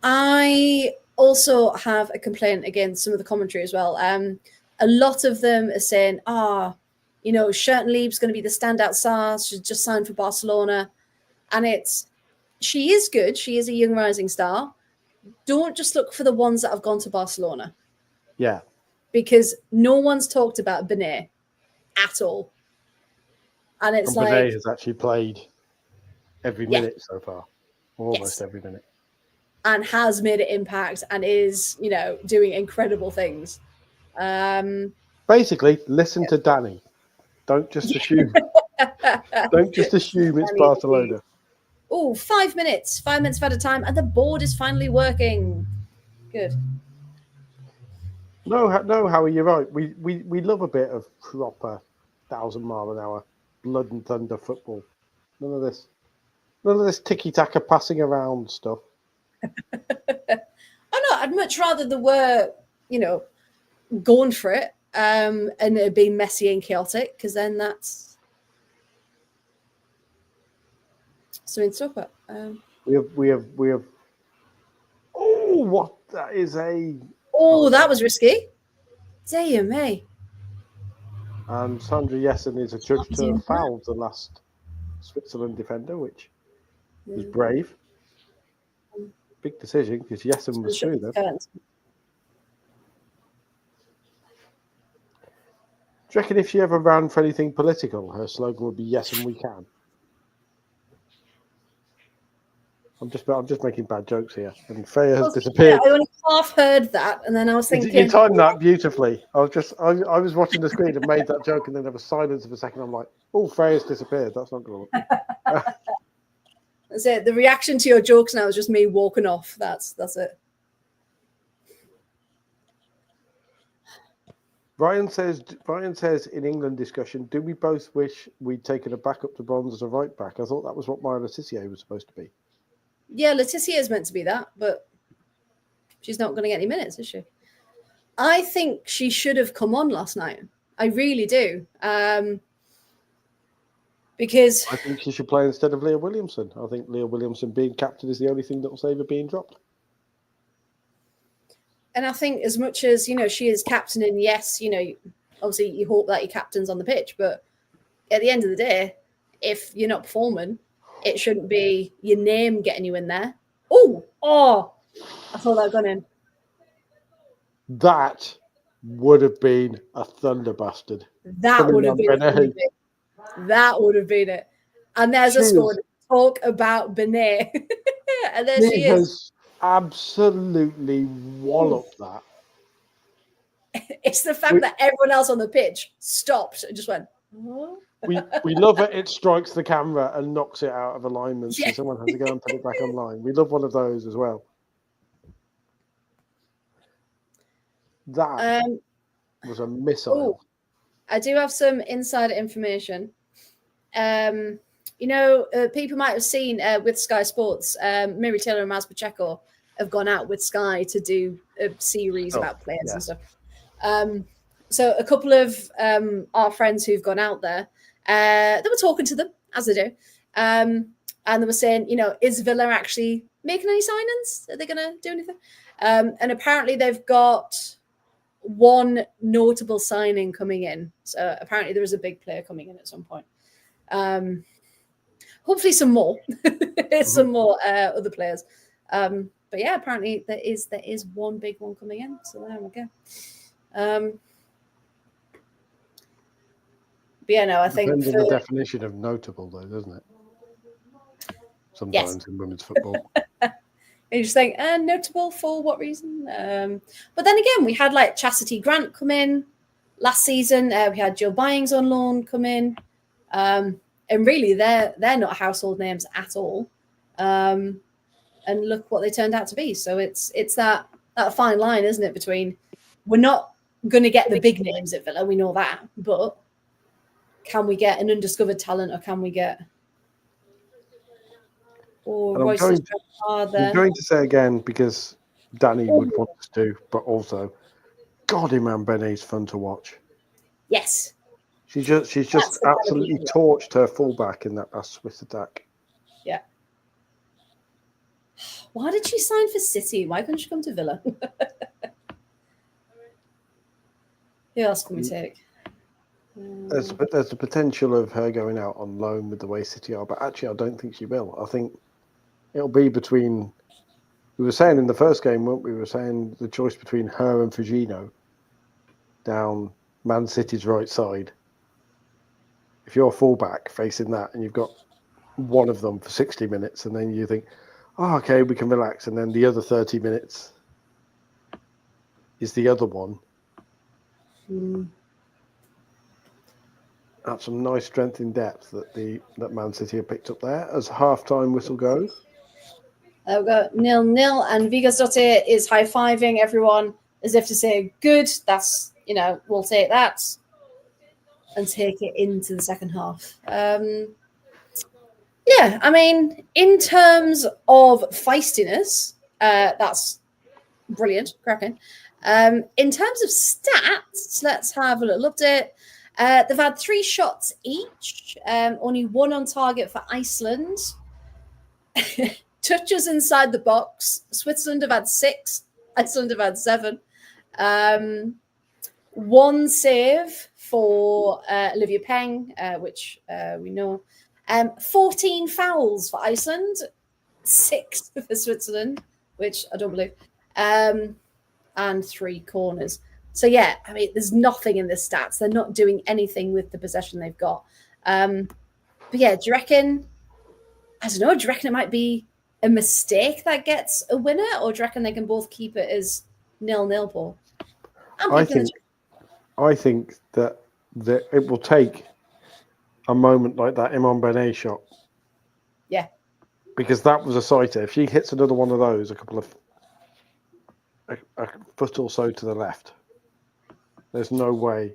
I also have a complaint against some of the commentary as well. A lot of them are saying, Schurtenlieb's going to be the standout star. She's just signed for Barcelona. And she is good. She is a young rising star. Don't just look for the ones that have gone to Barcelona. Yeah. Because no one's talked about Benet at all. And it's Benet has actually played every minute so far. Or almost every minute. And has made an impact and is, doing incredible things. Basically, listen to Danny. Don't just assume. Don't just assume it's Barcelona. Oh, 5 minutes. 5 minutes at a time, and the board is finally working. Good. No, Howie, you're right. We love a bit of proper 1,000-mile-an-hour blood and thunder football. None of this tiki-taka passing around stuff. I'd much rather there were, going for it, and it being messy and chaotic, because then that's something to talk about. We have. Oh, what that is a. Oh, that was risky. Dear me. And Sandra Jessen is adjudged to have fouled the last Switzerland defender, which was brave. Big decision because Jessen was through them. Do you reckon if she ever ran for anything political, her slogan would be "Yes, and we can"? I'm just making bad jokes here, and Freya has disappeared. I only half heard that, and then I was thinking, you timed that beautifully. I was watching the screen and made that joke, and then there was silence for a second. I'm like, "Oh, Freya's disappeared. That's not going to work." That's it. The reaction to your jokes now is just me walking off. That's it. Ryan says in England discussion, do we both wish we'd taken a backup to bronze as a right back? I thought that was what Maya Letitia was supposed to be. Yeah, Letitia is meant to be that, but she's not going to get any minutes, is she? I think she should have come on last night. I really do. Because I think she should play instead of Leah Williamson. I think Leah Williamson being captain is the only thing that will save her being dropped. And I think as much as, she is captain, and yes, obviously you hope that your captain's on the pitch, but at the end of the day, if you're not performing, it shouldn't be your name getting you in there. Oh, I thought that had gone in. That would have been a thunder bastard. That would have been it. That would have been it. And there's a score to talk about Benet. And there she is. Absolutely walloped that. It's the fact that everyone else on the pitch stopped and just went, oh. We love it. It strikes the camera and knocks it out of alignment, so someone has to go and put it back online. We love one of those as well. That was a missile. I do have some insider information. People might have seen with Sky Sports, Miri Taylor and Maz Pacheco have gone out with Sky to do a series about players and stuff. So a couple of our friends who've gone out there, they were talking to them, as they do. And they were saying, is Villa actually making any signings? Are they going to do anything? And apparently they've got one notable signing coming in. So apparently there is a big player coming in at some point. Hopefully some more, some more other players. But yeah, apparently there is one big one coming in. So there we go. But yeah, no, I think depends on the definition of notable, though, doesn't it? Sometimes in women's football. You just think, notable for what reason? But then again, we had like Chastity Grant come in last season. We had Jill Byings on loan come in. And really, they're not household names at all. And look what they turned out to be. So it's that fine line, isn't it, between we're not going to get the big names at Villa, we know that, but can we get an undiscovered talent, or can we get? I'm going to say again, because Danny would want us to, but also, God, Imran Benet's fun to watch. Yes. She's just absolutely torched her fullback in that last Swiss attack. Yeah. Why did she sign for City? Why couldn't she come to Villa? Who else can we take? There's the potential of her going out on loan with the way City are, but actually I don't think she will. I think it'll be between, we were saying in the first game, weren't we? We were saying the choice between her and Fujino down Man City's right side. If you're a fullback facing that and you've got one of them for 60 minutes and then you think, oh, okay, we can relax, and then the other 30 minutes is the other one. That's some nice strength in depth that Man City have picked up there as half-time whistle goes. We've got 0-0, and Vigasdottir is high-fiving everyone as if to say, good, that's, we'll take that and take it into the second half. Yeah, I mean, in terms of feistiness, that's brilliant, cracking. In terms of stats, let's have a little update. They've had 3 shots each, only 1 on target for Iceland. Touches inside the box. Switzerland have had 6. Iceland have had 7. 1 save for Olivia Peng, which we know. 14 fouls for Iceland, 6 for Switzerland, which I don't believe, and 3 corners. So yeah, I mean, there's nothing in the stats. They're not doing anything with the possession they've got. But yeah, do you reckon? I don't know. Do you reckon it might be a mistake that gets a winner, or do you reckon they can both keep it as 0-0, Paul? I think that it will take a moment like that Imran Benet shot. Yeah. Because that was a sighter. If she hits another one of those, a foot or so to the left, there's no way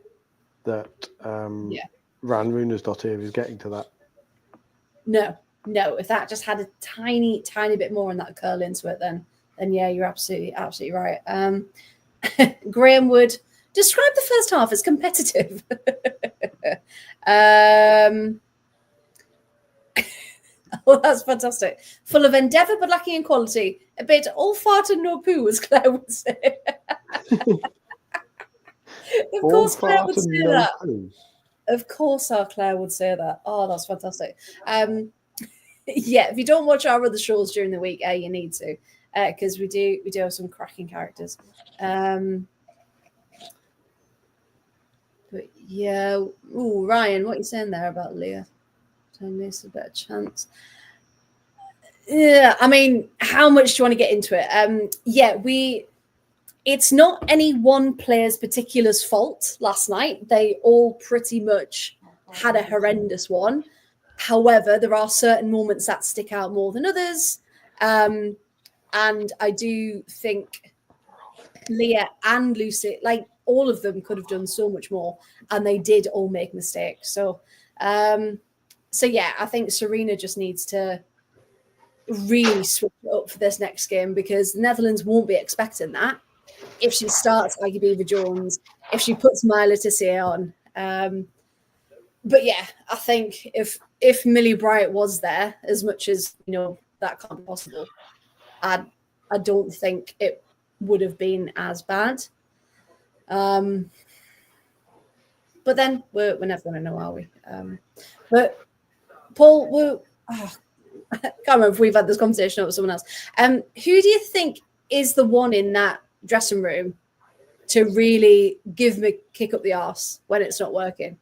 that Ran Runersdottir is getting to that. No. If that just had a tiny bit more on that curl into it, then yeah, you're absolutely right. Graham Wood, describe the first half as competitive. Oh, that's fantastic. Full of endeavour but lacking in quality. A bit all fart and no poo, as Claire would say. Of course, Claire would say that. Of course, our Claire would say that. Oh, that's fantastic. Yeah, if you don't watch our other shows during the week, you need to, because we do have some cracking characters. But yeah, ooh, Ryan, what are you saying there about Leah? Turn this a better chance. Yeah, I mean, how much do you want to get into it? Yeah, it's not any one player's particular's fault last night. They all pretty much had a horrendous one. However, there are certain moments that stick out more than others. And I do think Leah and Lucy, like all of them could have done so much more, and they did all make mistakes. So yeah, I think Serena just needs to really switch it up for this next game, because the Netherlands won't be expecting that if she starts Aggie Beaver-Jones, if she puts Myla Tissier on. But yeah, I think if Millie Bright was there, as much as that can't be possible, I don't think it would have been as bad. But then we're never going to know, are we? But Paul, I can't remember if we've had this conversation with someone else. Who do you think is the one in that dressing room to really give me a kick up the arse when it's not working?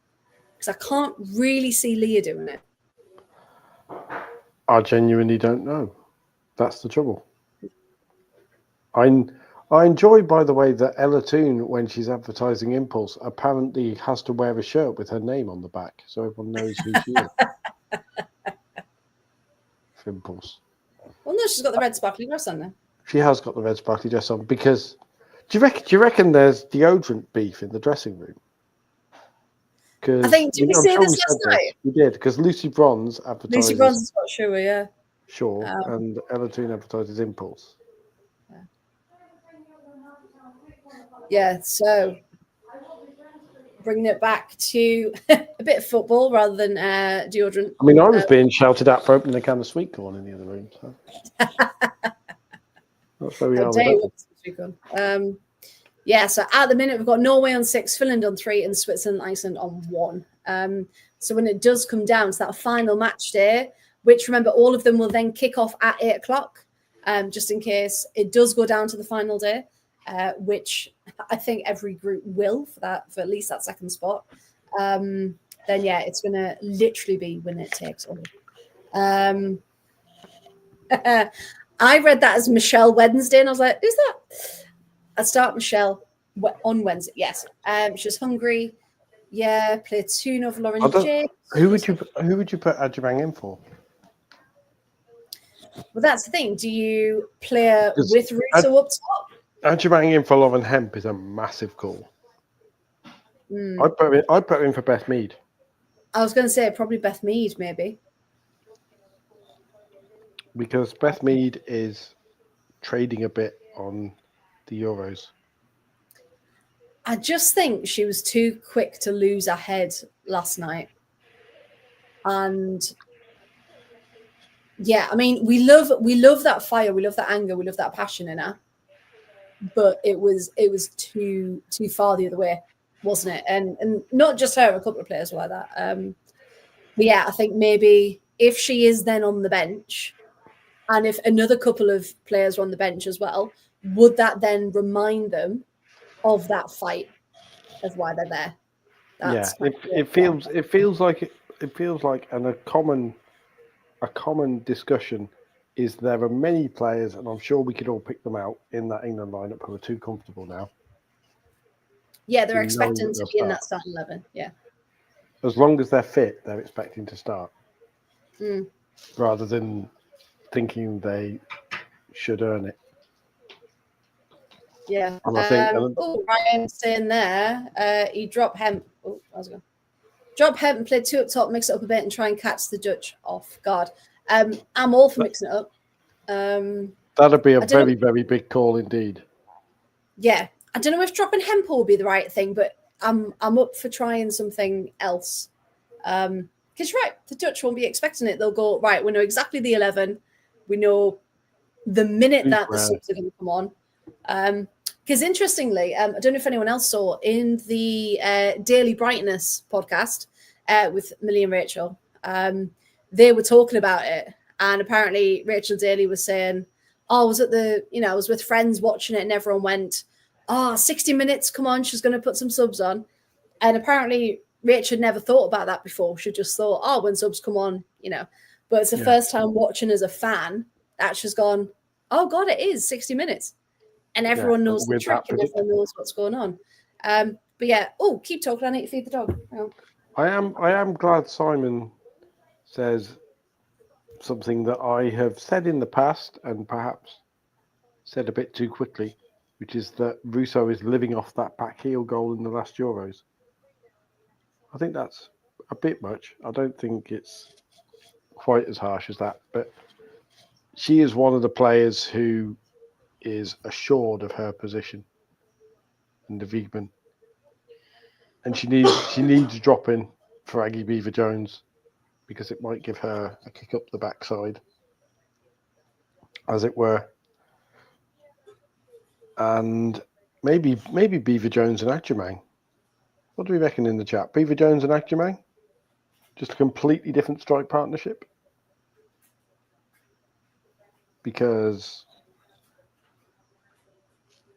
Because I can't really see Leah doing it. I genuinely don't know. That's the trouble. I enjoy, by the way, that Ella Toon, when she's advertising Impulse, apparently has to wear a shirt with her name on the back, so everyone knows who she is. Impulse. Well, no, she's got the red sparkly dress on there. She has got the red sparkly dress on because. Do you reckon there's deodorant beef in the dressing room? I think, did we say this last night? We did, because Lucy Bronze advertises. Lucy Bronze has got Sure, yeah. Sure, and Ella Toon advertises Impulse. Yeah, so bringing it back to a bit of football rather than deodorant. I mean, I was being shouted at for opening a can of sweet corn in the other room. So. That's where we are with yeah, so at the minute, we've got Norway on 6, Finland on 3, and Switzerland and Iceland on 1. So when it does come down to that final match day, which, remember, all of them will then kick off at 8 o'clock, just in case it does go down to the final day, which I think every group will for at least that second spot. Then, yeah, it's going to literally be winner it takes all. I read that as Michelle Wednesday, and I was like, who's that? I'd start Michelle on Wednesday. Yes. She's Hungary. Yeah. Platoon of Lauren James. Who would you put Adjurang in for? Well, that's the thing. Do you play her with Russo up top? Adjurang in for Lauren Hemp is a massive call. I'd put her in for Beth Mead. I was going to say probably Beth Mead, maybe. Because Beth Mead is trading a bit on the Euros. I just think she was too quick to lose her head last night. And yeah, I mean, we love that fire, we love that anger, we love that passion in her. But it was too far the other way. wasn't it? And not just her, a couple of players were like that. But yeah, I think maybe if she is then on the bench, and if another couple of players are on the bench as well, would that then remind them of that fight, of why they're there? That's it feels like and a common discussion is there are many players, and I'm sure we could all pick them out in that England lineup who are too comfortable now. Yeah, they're expecting to be in that starting 11. Yeah. As long as they're fit, they're expecting to start. Mm. Rather than thinking they should earn it. Yeah. And I think, Ryan's saying there, he dropped Hemp. Oh, how's it going? Drop Hemp and play 2 up top, mix it up a bit, and try and catch the Dutch off guard. I'm all for mixing it up. That'd be a very, very big call indeed. Yeah. I don't know if dropping Hemp will be the right thing, but I'm up for trying something else. Because you're right, the Dutch won't be expecting it. They'll go, right, we know exactly the 11. We know the minute that the subs are going to come on. Because interestingly, I don't know if anyone else saw in the Daily Brightness podcast with Millie and Rachel, they were talking about it. And apparently Rachel Daly was saying, I was I was with friends watching it and everyone went, 60 minutes, come on, she's going to put some subs on. And apparently Rachel had never thought about that before. She just thought, when subs come on, But it's the first time watching as a fan that she's gone, oh, God, it is 60 minutes. And everyone knows the trick and everyone knows what's going on. But yeah, keep talking. I need to feed the dog. I am glad Simon says something that I have said in the past and perhaps said a bit too quickly, which is that Russo is living off that back heel goal in the last Euros. I think that's a bit much. I don't think it's quite as harsh as that, but she is one of the players who is assured of her position in the Wiegman. And she needs drop in for Aggie Beaver-Jones because it might give her a kick up the backside, as it were. And maybe Beaver-Jones and Agyemang. What do we reckon in the chat? Beaver-Jones and Agyemang? Just a completely different strike partnership? Because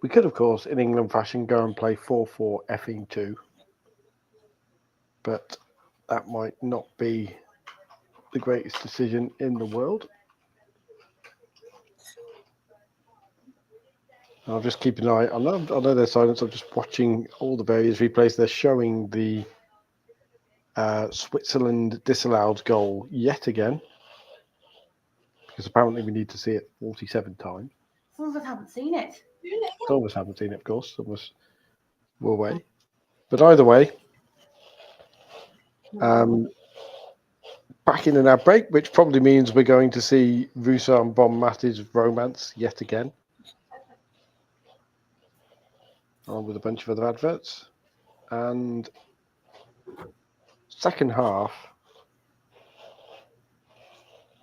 we could, of course, in England fashion, go and play 4-4-2. But that might not be the greatest decision in the world. I'll just keep an eye. I know there's silence. I'm just watching all the various replays. They're showing the Switzerland disallowed goal yet again, because apparently we need to see it 47 times. Some of us haven't seen it. Some of us haven't seen it, of course. Some of us were away. But either way, back in an ad break, which probably means we're going to see Russo and Bon Matty's romance yet again. Along with a bunch of other adverts. And second half,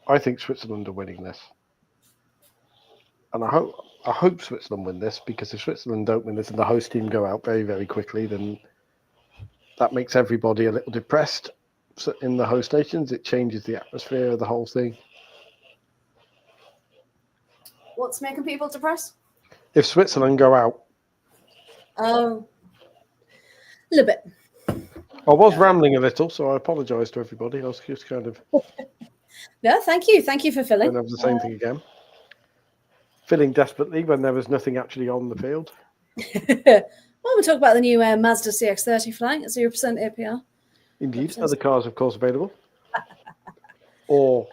I think Switzerland are winning this. And I hope Switzerland win this, because if Switzerland don't win this and the host team go out very, very quickly, then that makes everybody a little depressed in the host nations. It changes the atmosphere of the whole thing. What's making people depressed? If Switzerland go out. A little bit. I was rambling a little, so I apologise to everybody. I was just kind of... No, thank you. Thank you for filling. Don't have the same thing again. Filling desperately when there was nothing actually on the field. Well, we'll talk about the new Mazda CX-30 flying at 0% APR. Indeed. Other cars, of course, available. Or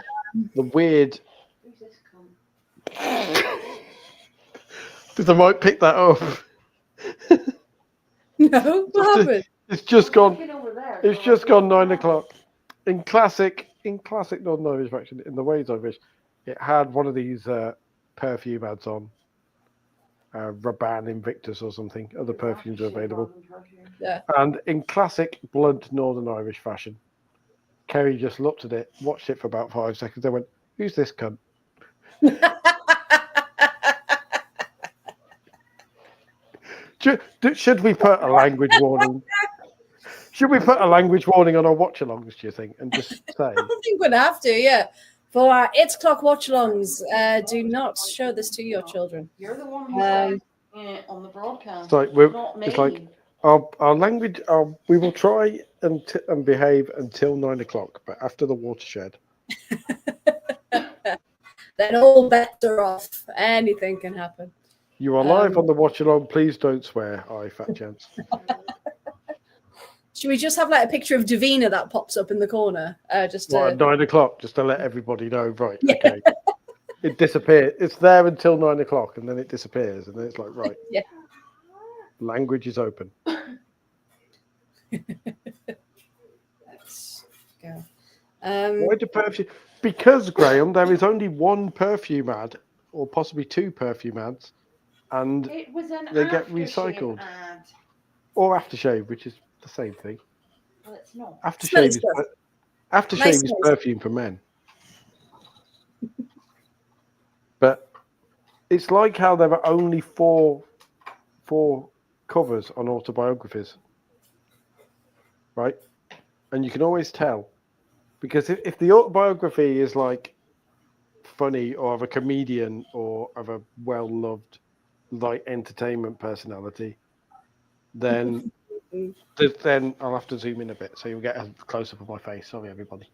the weird... Because I might pick that up. No, what happened? It's just gone 9 o'clock. In classic Northern Irish fashion, in the ways I wish, it had one of these perfume ads on. Rabanne Invictus or something. Other perfumes are available. Yeah. And in classic blunt Northern Irish fashion, Kerry just looked at it, watched it for about 5 seconds, then went, "Who's this cunt?" Should we put a language warning? Should we put a language warning on our watch-alongs, do you think, and just say? I think we'd have to, yeah. For our 8 o'clock watch-alongs, do not show this to your children. You're the one who said on the broadcast. It's like not me. it's like our language. We will try and behave until 9 o'clock, but after the watershed, then all bets are off. Anything can happen. you are live on the watch-along. Please don't swear. Fat chance. Should we just have like a picture of Davina that pops up in the corner? Just At 9 o'clock, just to let everybody know. Right. Okay. It disappears. It's there until 9 o'clock, and then it disappears, and then it's like, right. Yeah. Language is open. Let's go. Why do perfume? Because, Graham, there is only one perfume ad, or possibly 2 perfume ads, and It was an they get aftershave recycled. ad. Or aftershave, which is the same thing. Well, it's not. Aftershave is stuff. aftershave Nice is smells. perfume for men. But it's like how there are only four covers on autobiographies, right? And you can always tell, because if the autobiography is like funny or of a comedian or of a well-loved light entertainment personality, then I'll have to zoom in a bit so you'll get a close-up of my face. Sorry, everybody.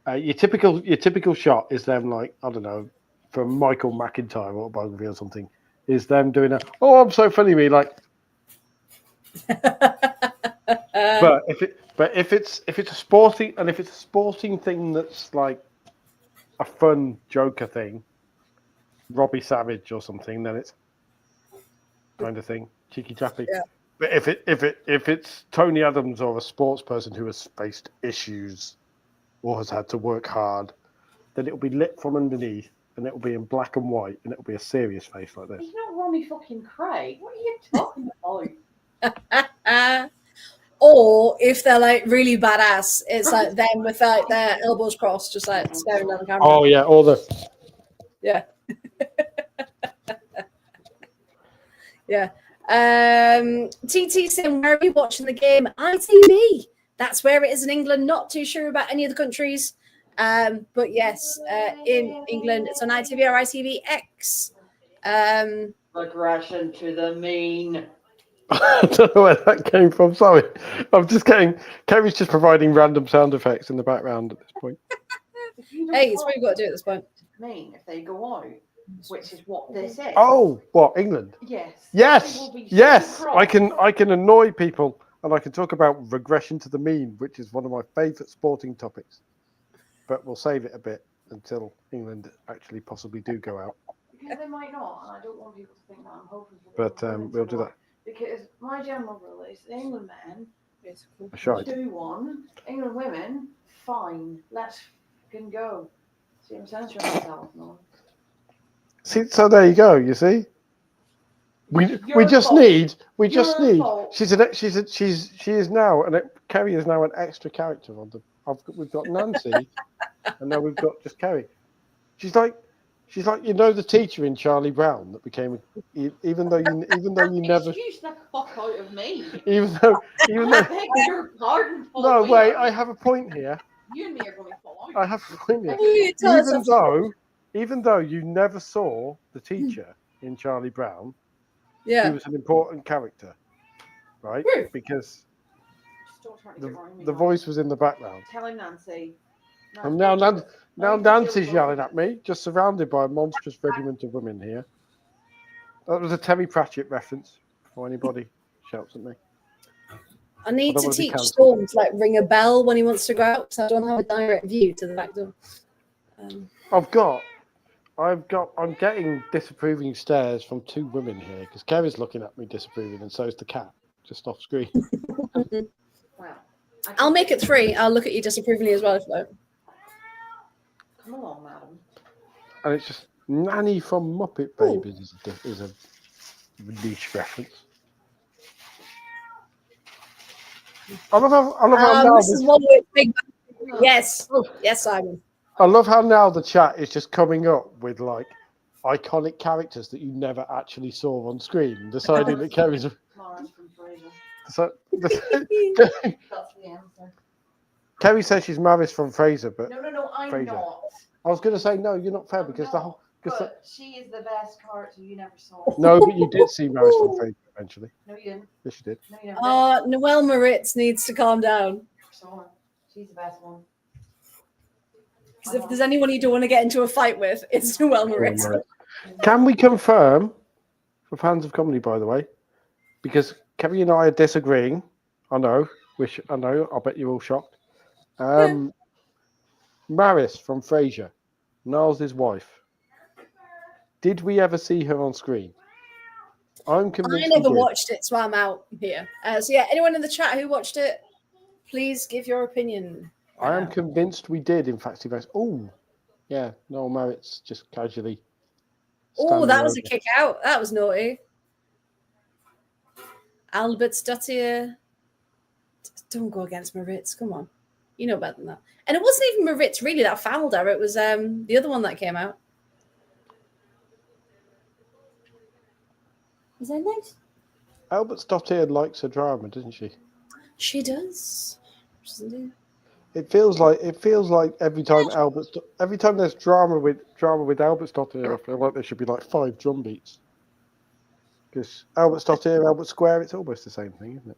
Your typical shot is them, like, I don't know, from Michael McIntyre autobiography or something, is them doing I'm so funny, me, like. But if it's a sporting thing that's like a fun Joker thing, Robbie Savage or something, then it's kind of thing, cheeky chappy. Yeah. But if it's Tony Adams or a sports person who has faced issues or has had to work hard, then it'll be lit from underneath and it'll be in black and white and it'll be a serious face like this. He's not Ronnie fucking Craig. What are you talking about? Or if they're like really badass, it's like them with like their elbows crossed, just like staring down the camera. Oh yeah, all the Yeah. Yeah. TT saying, where are you watching the game? ITV. That's where it is in England. Not too sure about any of the countries. But yes, in England, it's on ITV or ITVX. Regression to the mean. I don't know where that came from. Sorry. I'm just getting Kerry's just providing random sound effects in the background at this point. Hey, it's what you've got to do at this point. Mean if they go out, which is what this is. Oh, what, England? Yes. Yes. I can annoy people and I can talk about regression to the mean, which is one of my favourite sporting topics. But we'll save it a bit until England actually possibly do go out. Because they might not, and I don't want people to think that I'm hoping for. But we'll do that. Because my general rule is the England men Sure. do one, England women, fine, let's fucking go. See, I'm censoring myself now. See, so there you go. You see, we just need. She is now, and Kerry is now an extra character on the. We've got Nancy, and now we've got just Kerry. She's like the teacher in Charlie Brown that became, even though you never. Excuse the fuck out of me. Even though. I beg your pardon. No, wait. I have a point here. You and me are going to fall out. I have a point here. Even though you never saw the teacher in Charlie Brown, he was an important character, right? Because the voice was in the background. Tell him, Nancy. And now Nancy's yelling at me, just surrounded by a monstrous regiment of women here. That was a Terry Pratchett reference, before anybody shouts at me. I need to teach Storm to like ring a bell when he wants to go out, so I don't have a direct view to the back door. I'm getting disapproving stares from 2 women here because Kerry's looking at me disapproving, and so is the cat, just off screen. Well, I'll make it 3. I'll look at you disapprovingly as well if you don't. Come along, madam. And it's just Nanny from Muppet Babies is a niche reference. I love how now this is one with big. Yes, Simon. I love how now the chat is just coming up with like iconic characters that you never actually saw on screen, deciding that Kerry's So, That's the answer. Kerry says she's Maris from Fraser, but No, I'm Fraser. not. I was going to say no. You're not fair I'm because not, the whole. But she is the best character you never saw. No, but you did see Maris from Fraser eventually. No, you didn't. Yes, you did. No, you never did. Noelle Moritz needs to calm down. Never saw her. She's the best one. Because if there's anyone you don't want to get into a fight with, it's Noelle Moritz. Can we confirm, for fans of comedy, by the way, because Kevin and I are disagreeing. I know. I'll bet you're all shocked. Maris from Frasier, Niles' wife. Did we ever see her on screen? I'm convinced. I never watched it, so I'm out here. So yeah, anyone in the chat who watched it, please give your opinion. I am convinced we did, in fact, see. Oh, yeah, Noel Maritz just casually. Oh, that was a kick out. That was naughty. Albertsdottir. Don't go against Maritz. Come on. You know better than that. And it wasn't even Maritz really that fouled her. It was the other one that came out. Was that nice? Albertsdottir likes her drama, doesn't she? She does. It feels like every time there's drama with Albertsdottir, I feel like there should be like 5 drum beats. Because Albertsdottir, Albert Square, it's almost the same thing, isn't it?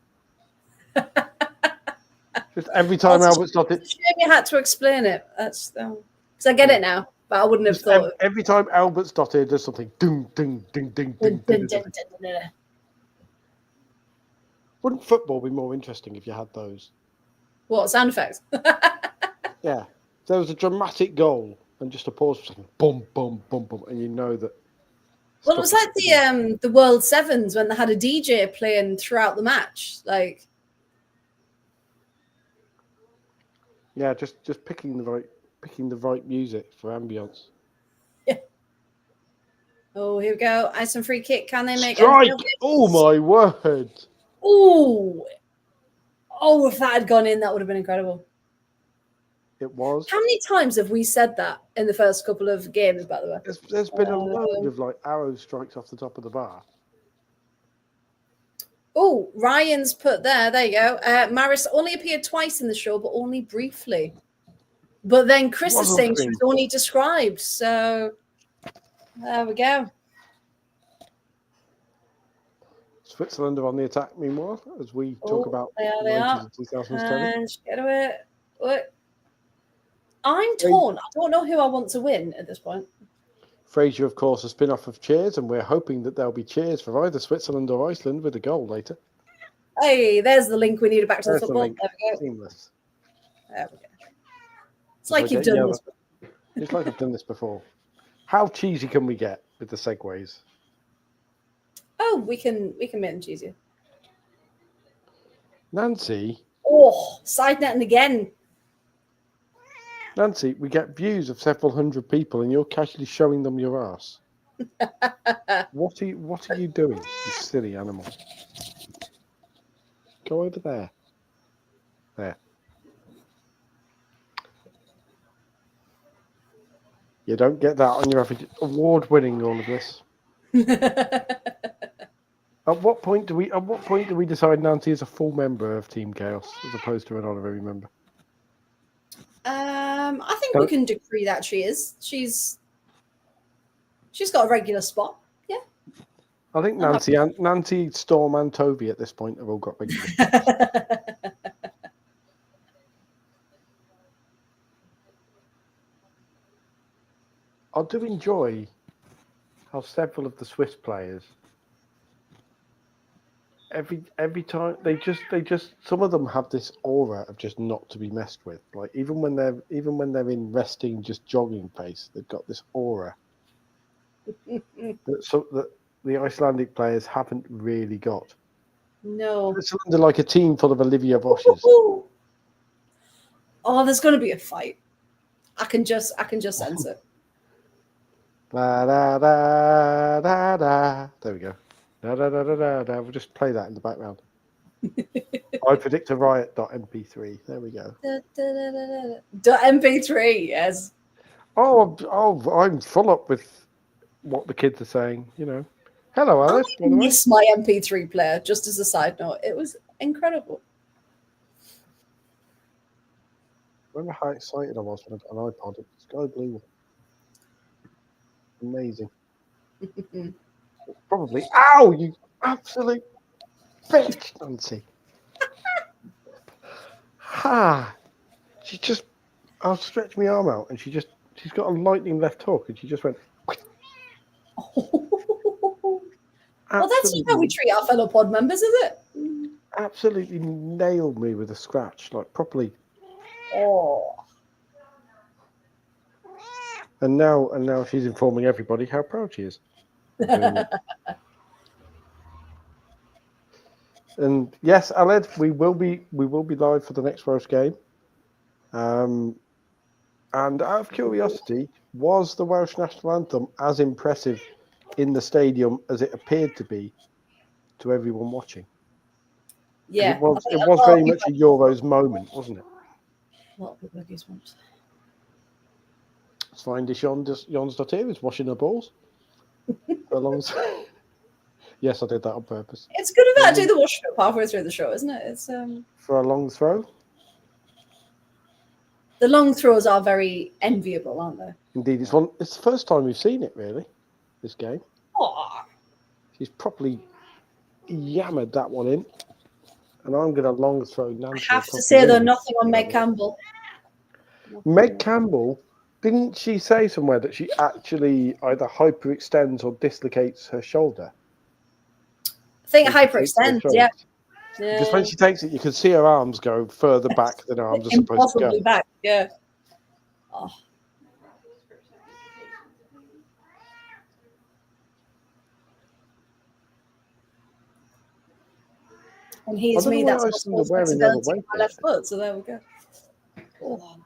Just every time Albertsdottir. It's a shame you had to explain it. That's because I get it now, but I wouldn't have thought. Every time Albertsdottir does something, ding, ding, ding, ding, ding, ding, ding. Wouldn't football be more interesting if you had those? What sound effects? Yeah, there was a dramatic goal and just a pause for a second, boom, boom, boom, boom, and you know that. Well, it was like the World Sevens when they had a DJ playing throughout the match, like. Yeah, just picking the right music for ambience. Yeah. Oh, here we go. Iceland free kick. Can they make strike? Oh my word! Oh, if that had gone in, that would have been incredible. It was. How many times have we said that in the first couple of games, by the way? There's been a load of like arrow strikes off the top of the bar. Oh, Ryan's put there. There you go. Maris only appeared twice in the show, but only briefly. But then Chris is saying she was only described. So there we go. Switzerland are on the attack, meanwhile, as we talk about they are. 2010. And get away. What? I'm torn. I don't know who I want to win at this point. Frasier, of course, a spin-off of Cheers, and we're hoping that there'll be Cheers for either Switzerland or Iceland with a goal later. Hey, there's the link we need back to the football. There we go. Seamless. There we go. It's like you've done this. It's like I've done this before. How cheesy can we get with the segues? Oh, we can make them cheesier. Nancy. Oh, side netting again. Nancy, we get views of several hundred people, and you're casually showing them your ass. What are you doing, you silly animal? Go over there. There. You don't get that on your average. Award-winning, all of this. At what point do we decide Nancy is a full member of Team Chaos as opposed to an honorary member? I think we can decree that she is. She's got a regular spot. Yeah. I think Nancy, Storm, and Toby at this point have all got regular spots. I do enjoy how several of the Swiss players every time they just some of them have this aura of just not to be messed with. Like even when they're in resting, just jogging pace, they've got this aura that the Icelandic players haven't really got. No, it's like a team full of Olivia Bosches. Oh, there's going to be a fight. I can just sense it. Da, da, da, da, da. There we go. Da, da, da, da, da, da. We'll just play that in the background. I predict a riot.mp3. There we go. .mp3, yes. Oh, I'm full up with what the kids are saying, you know. Hello, Alice. I miss my MP3 player, just as a side note. It was Incredible. Remember how excited I was when I got an iPod? It was sky blue. Amazing. Probably. Ow! You absolute bitch, Nancy. Ha! She just. I'll stretch my arm out, and she's got a lightning left hook, and she just went. Well, that's not how we treat our fellow pod members, is it? Absolutely nailed me with a scratch, like properly. Oh. And now she's informing everybody how proud she is. And yes, Aled, we will be live for the next Welsh game. And out of curiosity, was the Welsh national anthem as impressive in the stadium as it appeared to be to everyone watching? Yeah, it was very much a Euros moment, wasn't it? A lot of people are goosebumps. It's fine. Jon's not here. He's washing her balls. Yes, I did that on purpose. It's good of that to do the wash up halfway through the show, isn't it? It's for a long throw. The long throws are very enviable, aren't they? Indeed, it's the first time we've seen it really. This game. Aww. She's properly yammered that one in, and I'm going to long throw Nancy. I have to say though, nothing on Meg Campbell. Meg Campbell, didn't she say somewhere that she actually either hyperextends or dislocates her shoulder? I think hyperextends, yeah. Because when she takes it, you can see her arms go further back than her arms are supposed to go. Back, yeah. Oh. And he's me, that's flexibility on my left foot, so there we go. Oh.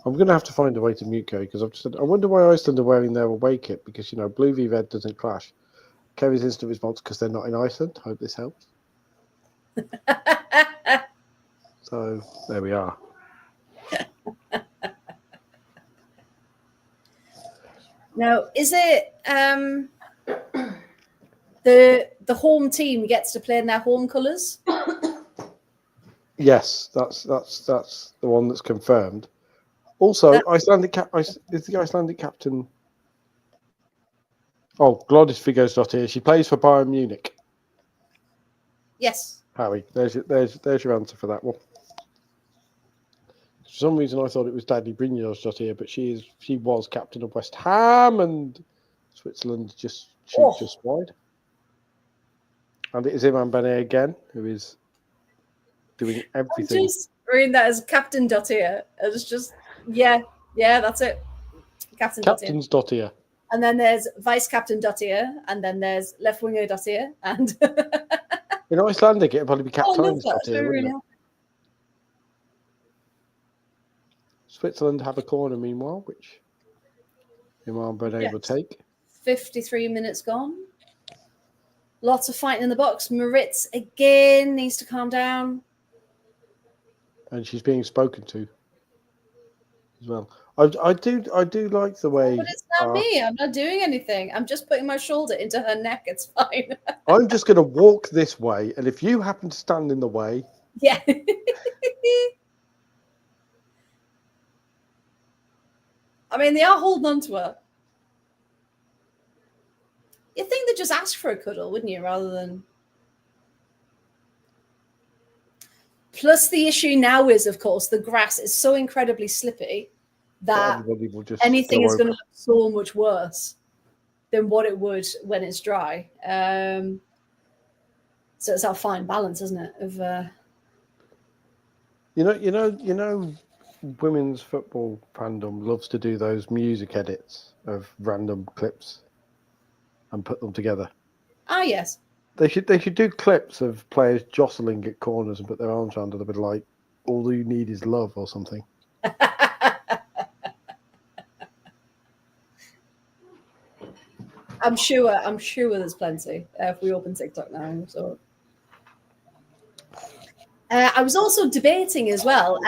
I'm going to have to find a way to mute Kerry because I've just said, I wonder why Iceland are wearing their away kit because, blue v red doesn't clash. Kerry's instant response because they're not in Iceland. Hope this helps. So there we are. Now, is it the home team gets to play in their home colours? Yes, that's the one that's confirmed. Also, is the Icelandic captain? Oh, Gladys Figo's not here. She plays for Bayern Munich. Yes. Harry, there's your answer for that one. For some reason, I thought it was Daddy Brigno's not here, but she was captain of West Ham, and Switzerland just wide. And it is Iman Benet again, who is doing everything. I'm just reading that as Captain Dottier. It's just that's it. Captain's Dottier. And then there's Vice Captain Dottier, and then there's Left Winger Dottier, and in Icelandic it'd probably be Captain's Dottier, wouldn't it? Switzerland have a corner meanwhile, which Iman Benet will take. 53 minutes gone. Lots of fighting in the box. Maritz again needs to calm down. And she's being spoken to as well. I do like the way. But it's not me. I'm not doing anything. I'm just putting my shoulder into her neck. It's fine. I'm just going to walk this way, and if you happen to stand in the way, yeah. I mean, they are holding on to her. You'd think they'd just ask for a cuddle, wouldn't you, rather than... Plus, the issue now is, of course, the grass is so incredibly slippy that anything is going to look so much worse than what it would when it's dry. So it's our fine balance, isn't it? Of you know, women's football fandom loves to do those music edits of random clips and put them together. Ah, yes. They should do clips of players jostling at corners and put their arms around it a bit like "All You Need Is Love" or something. I'm sure there's plenty if we open TikTok now. So I was also debating as well.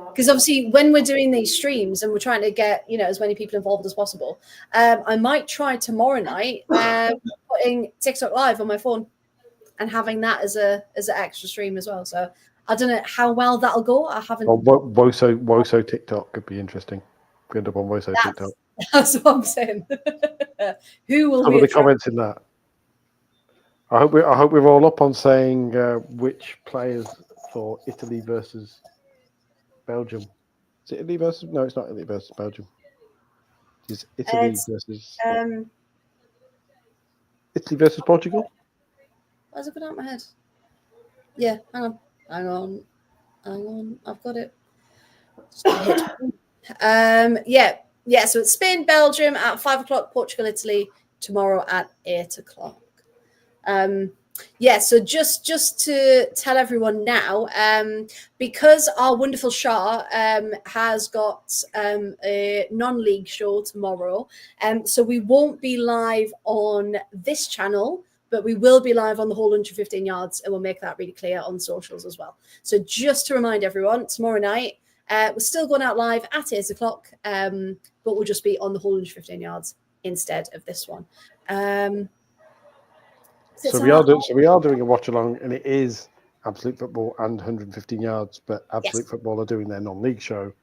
Because obviously when we're doing these streams and we're trying to get, as many people involved as possible, I might try tomorrow night putting TikTok live on my phone and having that as an extra stream as well. So I don't know how well that'll go. I haven't. Well, Woso TikTok could be interesting. We end up on Woso TikTok. That's what I'm saying. Who will Some be of the comments in that. I hope we're all up on saying which players for Italy versus Belgium. Is it Italy versus? No, it's not Italy versus Belgium. It's Italy versus Italy versus Portugal. Why has it gone out of my head? Yeah, hang on. I've got it. Yeah. So it's Spain, Belgium at 5:00, Portugal, Italy tomorrow at 8:00. So just to tell everyone now, because our wonderful Shah has got a non-league show tomorrow, so we won't be live on this channel, but we will be live on the whole 115 yards, and we'll make that really clear on socials as well. So just to remind everyone, tomorrow night, we're still going out live at 8:00, but we'll just be on the whole 115 yards instead of this one. So we are doing a watch along, and it is Absolute Football and 115 yards, but Absolute Football are doing their non-league show.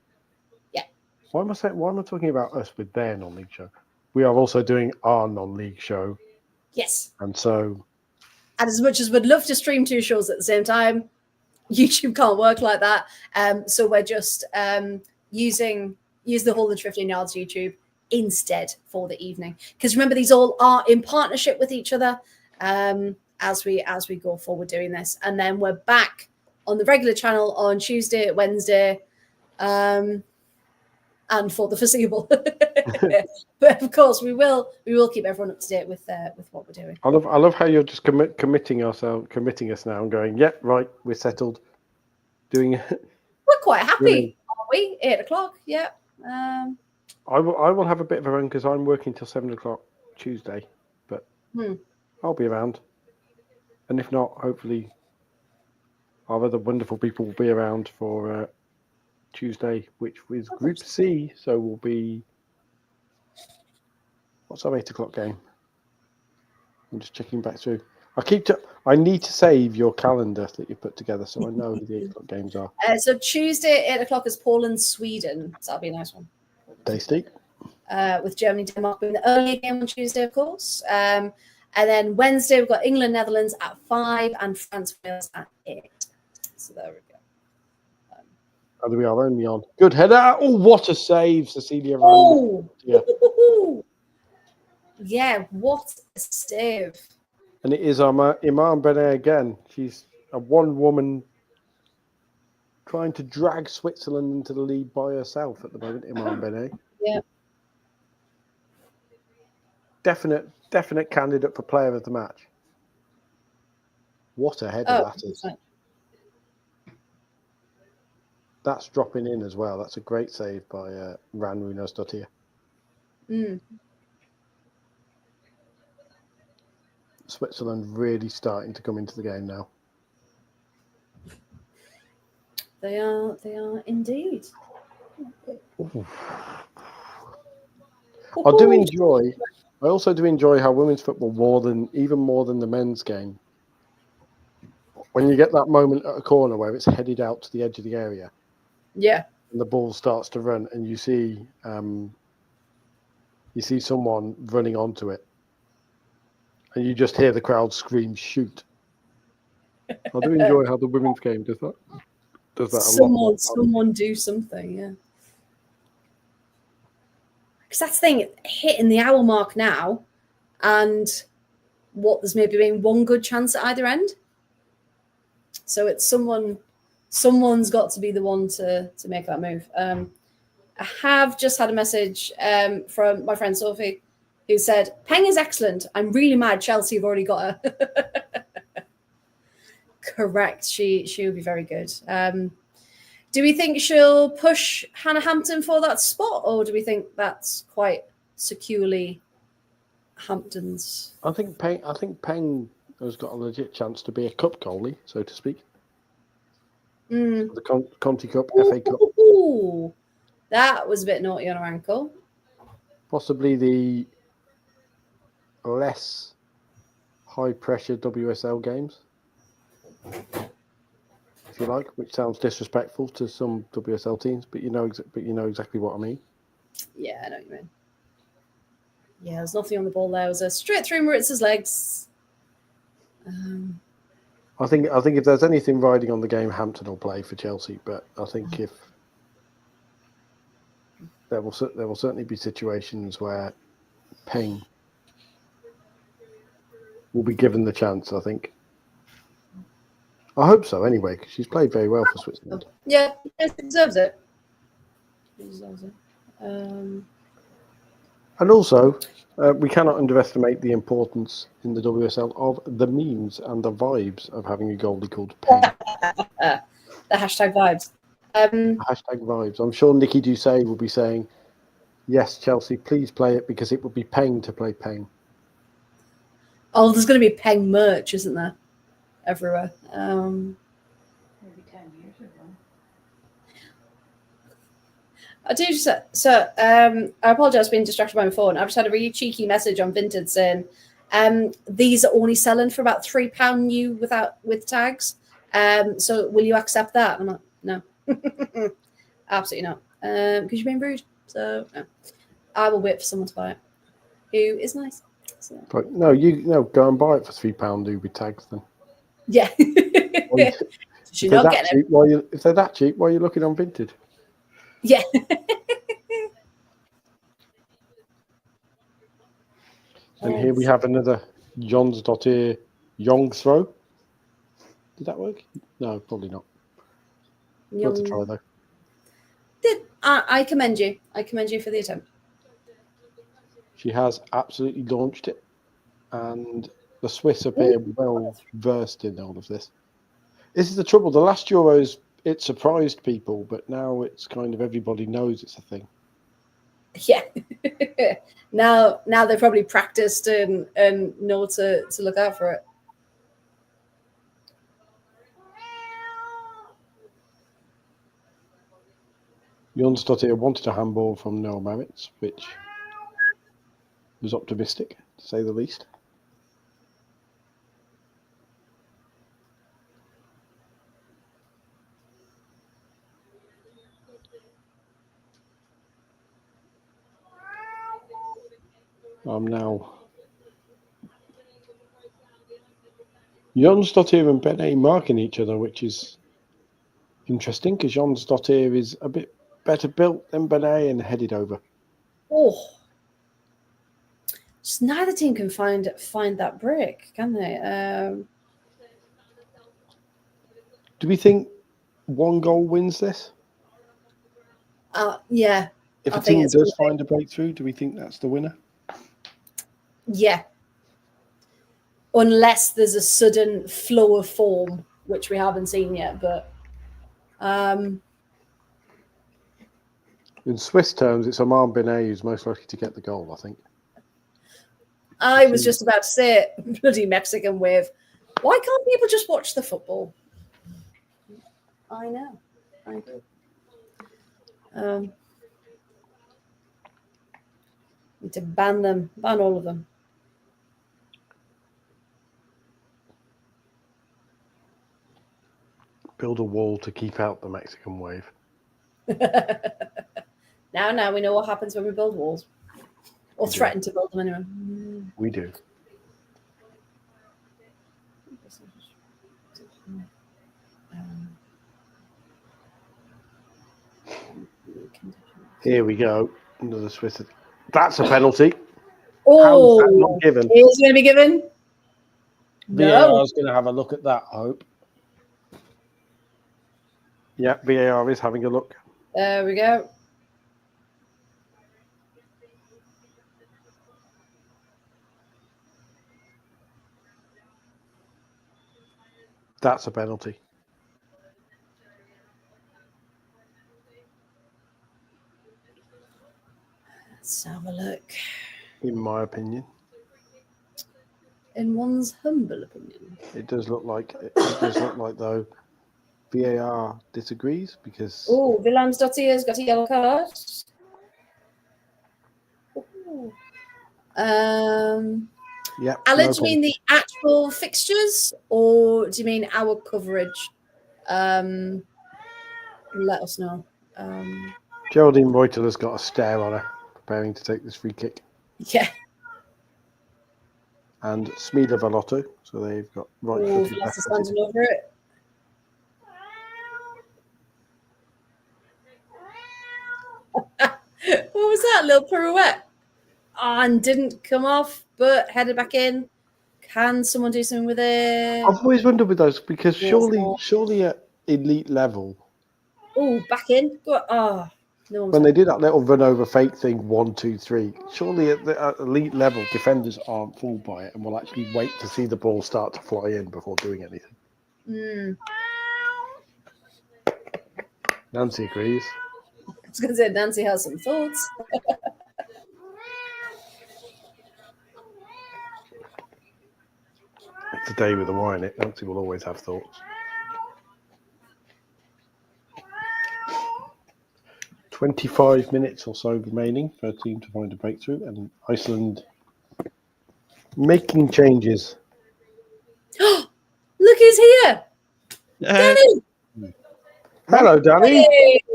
Yeah. Why am I talking about us with their non-league show? We are also doing our non-league show. Yes. And as much as we'd love to stream two shows at the same time, YouTube can't work like that. So we're just use the whole 115 yards YouTube instead for the evening. Because remember, these all are in partnership with each other. As we go forward doing this, and then we're back on the regular channel on Tuesday, Wednesday, and for the foreseeable. But of course, we will keep everyone up to date with what we're doing. I love how you're just committing us now and going, yeah, right, we're settled. We're quite happy, aren't we? 8:00, yeah. I will have a bit of a run because I'm working till 7:00 Tuesday, but I'll be around. And if not, hopefully our other wonderful people will be around for Tuesday, which is Group C. So we'll be... What's our 8:00 game? I'm just checking back through. I need to save your calendar that you put together so I know who the 8:00 games are. So Tuesday, 8:00 is Poland, Sweden. So that'll be a nice one. Tasty. With Germany, Denmark being the earlier game on Tuesday, of course. And then Wednesday, we've got England, Netherlands at 5 and France, Wales at 8. So there we go. And we are only on. Good header. Oh, what a save, Cecilia. Yeah, what a save. And it is Iman Benet again. She's a one-woman trying to drag Switzerland into the lead by herself at the moment, Iman Benet. Yeah. Definite candidate for player of the match. What a header that is. That's dropping in as well. That's a great save by Ran Runarsdottir. Switzerland really starting to come into the game now. They are indeed. I also do enjoy how women's football even more than the men's game. When you get that moment at a corner where it's headed out to the edge of the area, yeah, and the ball starts to run, and you see someone running onto it, and you just hear the crowd scream, "Shoot!" I do enjoy how the women's game does that. Someone do something, yeah. Because that's the thing, hitting the hour mark now, and there's maybe been one good chance at either end. So it's someone's got to be the one to make that move. I have just had a message from my friend Sophie, who said, "Peng is excellent. I'm really mad Chelsea have already got her." Correct. She will be very good. Do we think she'll push Hannah Hampton for that spot, or do we think that's quite securely Hampton's? I think Peng has got a legit chance to be a cup goalie, so to speak. The Conti Cup, Ooh, FA Cup. ooh, that was a bit naughty on her ankle. Possibly the less high-pressure WSL games, if you like, which sounds disrespectful to some WSL teams, but you know exactly what I mean. Yeah, I know what you mean. Yeah, there's nothing on the ball there. It was a straight through Maritz's legs. I think if there's anything riding on the game, Hampton will play for Chelsea. But I think if there will certainly be situations where Peng will be given the chance. I think. I hope so. Anyway, because she's played very well for Switzerland. Yeah, she deserves it. She deserves it. And also, we cannot underestimate the importance in the WSL of the memes and the vibes of having a goalie called Peng. The hashtag vibes. Hashtag vibes. I'm sure Nikki Doucet will be saying, yes, Chelsea, please play it because it would be Peng to play Peng. Oh, there's going to be Peng merch, isn't there? Everywhere. Maybe 10 years ago. I do just so I apologize for being distracted by my phone. I've just had a really cheeky message on Vinted saying these are only selling for about £3 new with tags. So will you accept that? I'm like, no. Absolutely not. Because you're being rude. So no. I will wait for someone to buy it. Who is nice. So. But no, go and buy it for £3 new with tags then. Yeah. If they're that cheap, why are you looking on Vinted? Yeah. And here we have another Jonsdottir Yongsthrow. Did that work? No, probably not. Worth a try though. I commend you. I commend you for the attempt. She has absolutely launched it, and the Swiss appear well versed in all of this. This is the trouble. The last Euros, it surprised people, but now it's kind of everybody knows it's a thing. Yeah. now they've probably practiced and know to look out for it. Jonsdottir wanted a handball from Noel Maritz, which was optimistic, to say the least. I'm now Jonsdottir and Benet marking each other, which is interesting because Jonsdottir is a bit better built than Benet and headed over. Oh, just neither team can find that break, can they? Do we think one goal wins this? Yeah. If a team does find a breakthrough, do we think that's the winner? Yeah. Unless there's a sudden flow of form, which we haven't seen yet, but in Swiss terms, it's Oman Benet who's most likely to get the goal, I think. I was just about to say it. Bloody Mexican wave. Why can't people just watch the football? I know. I do. Need to ban all of them. Build a wall to keep out the Mexican wave. Now we know what happens when we build walls. Or threaten to build them anyway. We do. Here we go. Another Swiss. That's a penalty. Oh, how's that not given? Is going to be given? VAR No. is going to have a look at that, I hope. Yeah, VAR is having a look. There we go. That's a penalty. Let's have a look. In my opinion. In one's humble opinion. It does look like though VAR disagrees because Oh, Willemsdottir has got a yellow card. Ooh. yeah, Alan, no do you mean the actual fixtures or do you mean our coverage? Let us know. Geraldine Reuter's got a stare on her, preparing to take this free kick. Yeah. And Smida Valotto, so they've got right Oh, footed, left Vlasta footed. standing over it. What was that little pirouette? Oh, and didn't come off, but headed back in. Can someone do something with it? I've always wondered with those because Yes, surely at elite level, Oh, back in. Go. Oh, no one's when they on. do that little run over fake thing, 1, 2, 3, surely at elite level, defenders aren't fooled by it and will actually wait to see the ball start to fly in before doing anything. Nancy agrees. I was going to say Nancy has some thoughts. It's a day with a Y in it. Nancy will always have thoughts. 25 minutes or so remaining for a team to find a breakthrough, and Iceland making changes. Look who's here. Danny. Hello, Danny.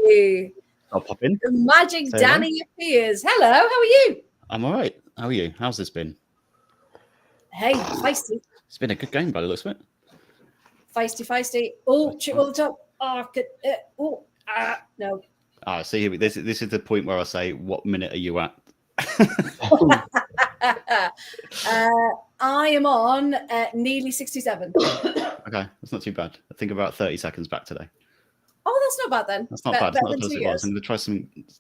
Hey. I'll pop in. The magic Say Danny appears. Hello, how are you? I'm all right. How are you? How's this been? Hey, feisty. It's been a good game by the looks of it. Feisty. Oh, chip all the top. Oh, no. Ah, see, this is the point where I say, what minute are you at? I am on nearly 67. Okay, that's not too bad. I think about 30 seconds back today. Oh, that's not bad then. That's not bad. It's not than as bad as 2 it was. years. I'm going to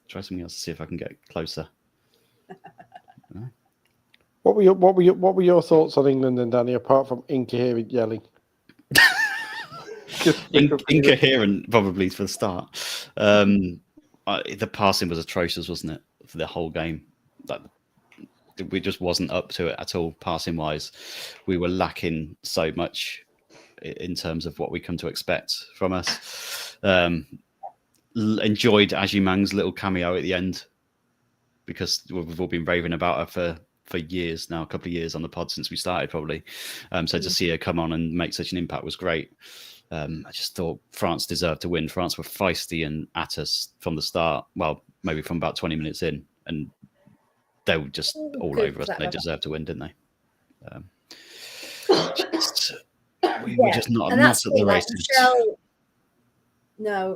try something else to see if I can get closer. What were your thoughts on England and Danny, apart from incoherent yelling? Incoherent, probably for the start. The passing was atrocious, wasn't it, for the whole game? Like, we just wasn't up to it at all, passing wise. We were lacking so much in terms of what we come to expect from us. Enjoyed Ajimang's little cameo at the end because we've all been raving about her for years now, a couple of years on the pod since we started, probably. So to see her come on and make such an impact was great. I just thought France deserved to win. France were feisty and at us from the start. Well, maybe from about 20 minutes in, and they were just all over us. They deserved to win, didn't they? We're just not at the races.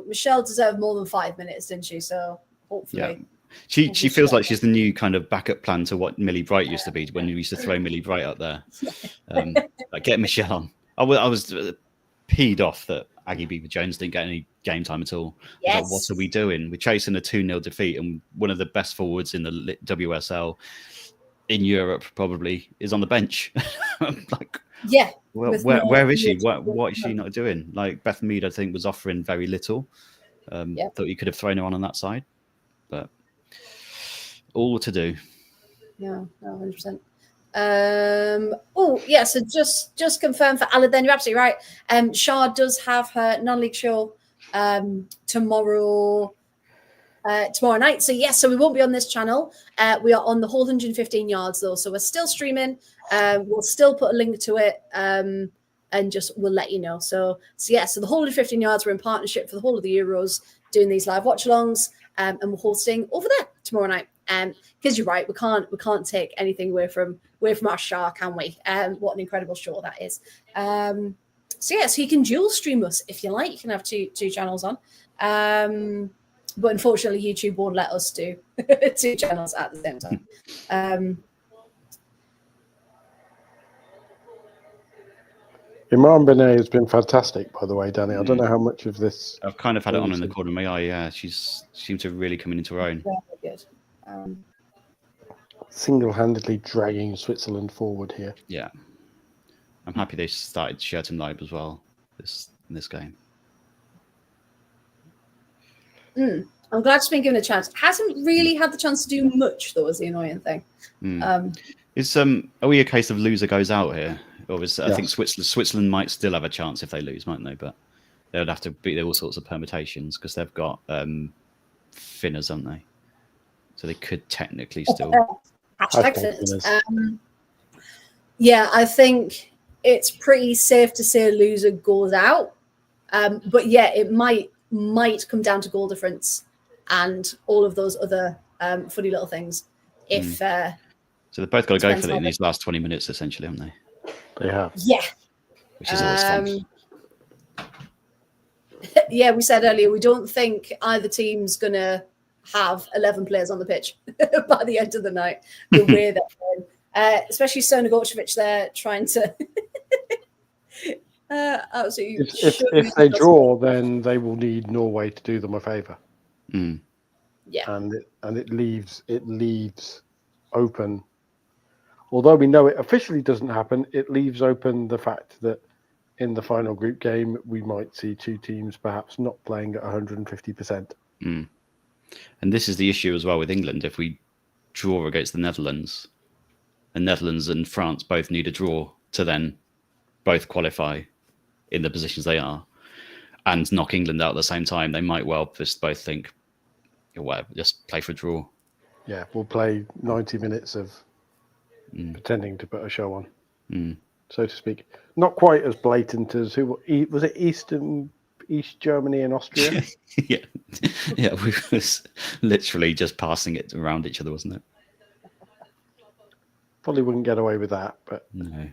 Michelle deserved more than 5 minutes, didn't she? So hopefully. Yeah. She feels like she's the new kind of backup plan to what Millie Bright used to be when you used to throw Millie Bright up there. Like, get Michelle on. I was peed off that Aggie Beaver-Jones didn't get any game time at all. Yes. Like, what are we doing? We're chasing a 2-0 defeat, and one of the best forwards in the WSL in Europe probably is on the bench. Like, yeah. Well, where is she? What is she not doing? Like, Beth Mead, I think, was offering very little. Thought you could have thrown her on that side, but all to do. No, 100%. So just confirm for Alan, then you're absolutely right. Shah does have her non-league show tomorrow night. So we won't be on this channel. We are on the whole 115 yards though, so we're still streaming. We'll still put a link to it, and we'll let you know. So the whole 115 yards, we're in partnership for the whole of the Euros, doing these live watch-alongs, and we're hosting over there tomorrow night. Because you're right, we can't take anything away from our Shah, can we? What an incredible show that is. So you can dual stream us if you like. You can have two channels on. But unfortunately, YouTube won't let us do 2 channels at the same time. Imran Benet has been fantastic, by the way, Danny. I don't know how much of this. I've kind of had it on in the corner of my eye. Yeah, she's seemed to really come into her own. Very good. Single-handedly dragging Switzerland forward here. Yeah, I'm happy they started Sherton Live as well in this game. I'm glad she's been given a chance. Hasn't really had the chance to do much, though, is the annoying thing. Are we a case of loser goes out here? Or I think Switzerland might still have a chance if they lose, mightn't they? But They would have to be all sorts of permutations because they've got Finners, haven't they? So they could technically still. Hashtag Finners. Yeah, I think it's pretty safe to say a loser goes out. But yeah, it might come down to goal difference and all of those other funny little things. If so they've both got to go for it in these last 20 minutes, essentially, haven't they? They have. Yeah. Which is always fun. Yeah, we said earlier we don't think either team's gonna have 11 players on the pitch by the end of the night. The way they're playing, especially Sonagocevic, there trying to absolutely. If they draw, then they will need Norway to do them a favour. Yeah, and it leaves open. Although we know it officially doesn't happen, it leaves open the fact that in the final group game we might see two teams perhaps not playing at 150%. And this is the issue as well with England. If we draw against the Netherlands and France both need a draw to then both qualify in the positions they are and knock England out at the same time, they might well just both think, well, just play for a draw. Yeah, we'll play 90 minutes of pretending to put a show on, so to speak. Not quite as blatant as was it East Germany and Austria? yeah, we was literally just passing it around each other, wasn't it? Probably wouldn't get away with that, but no.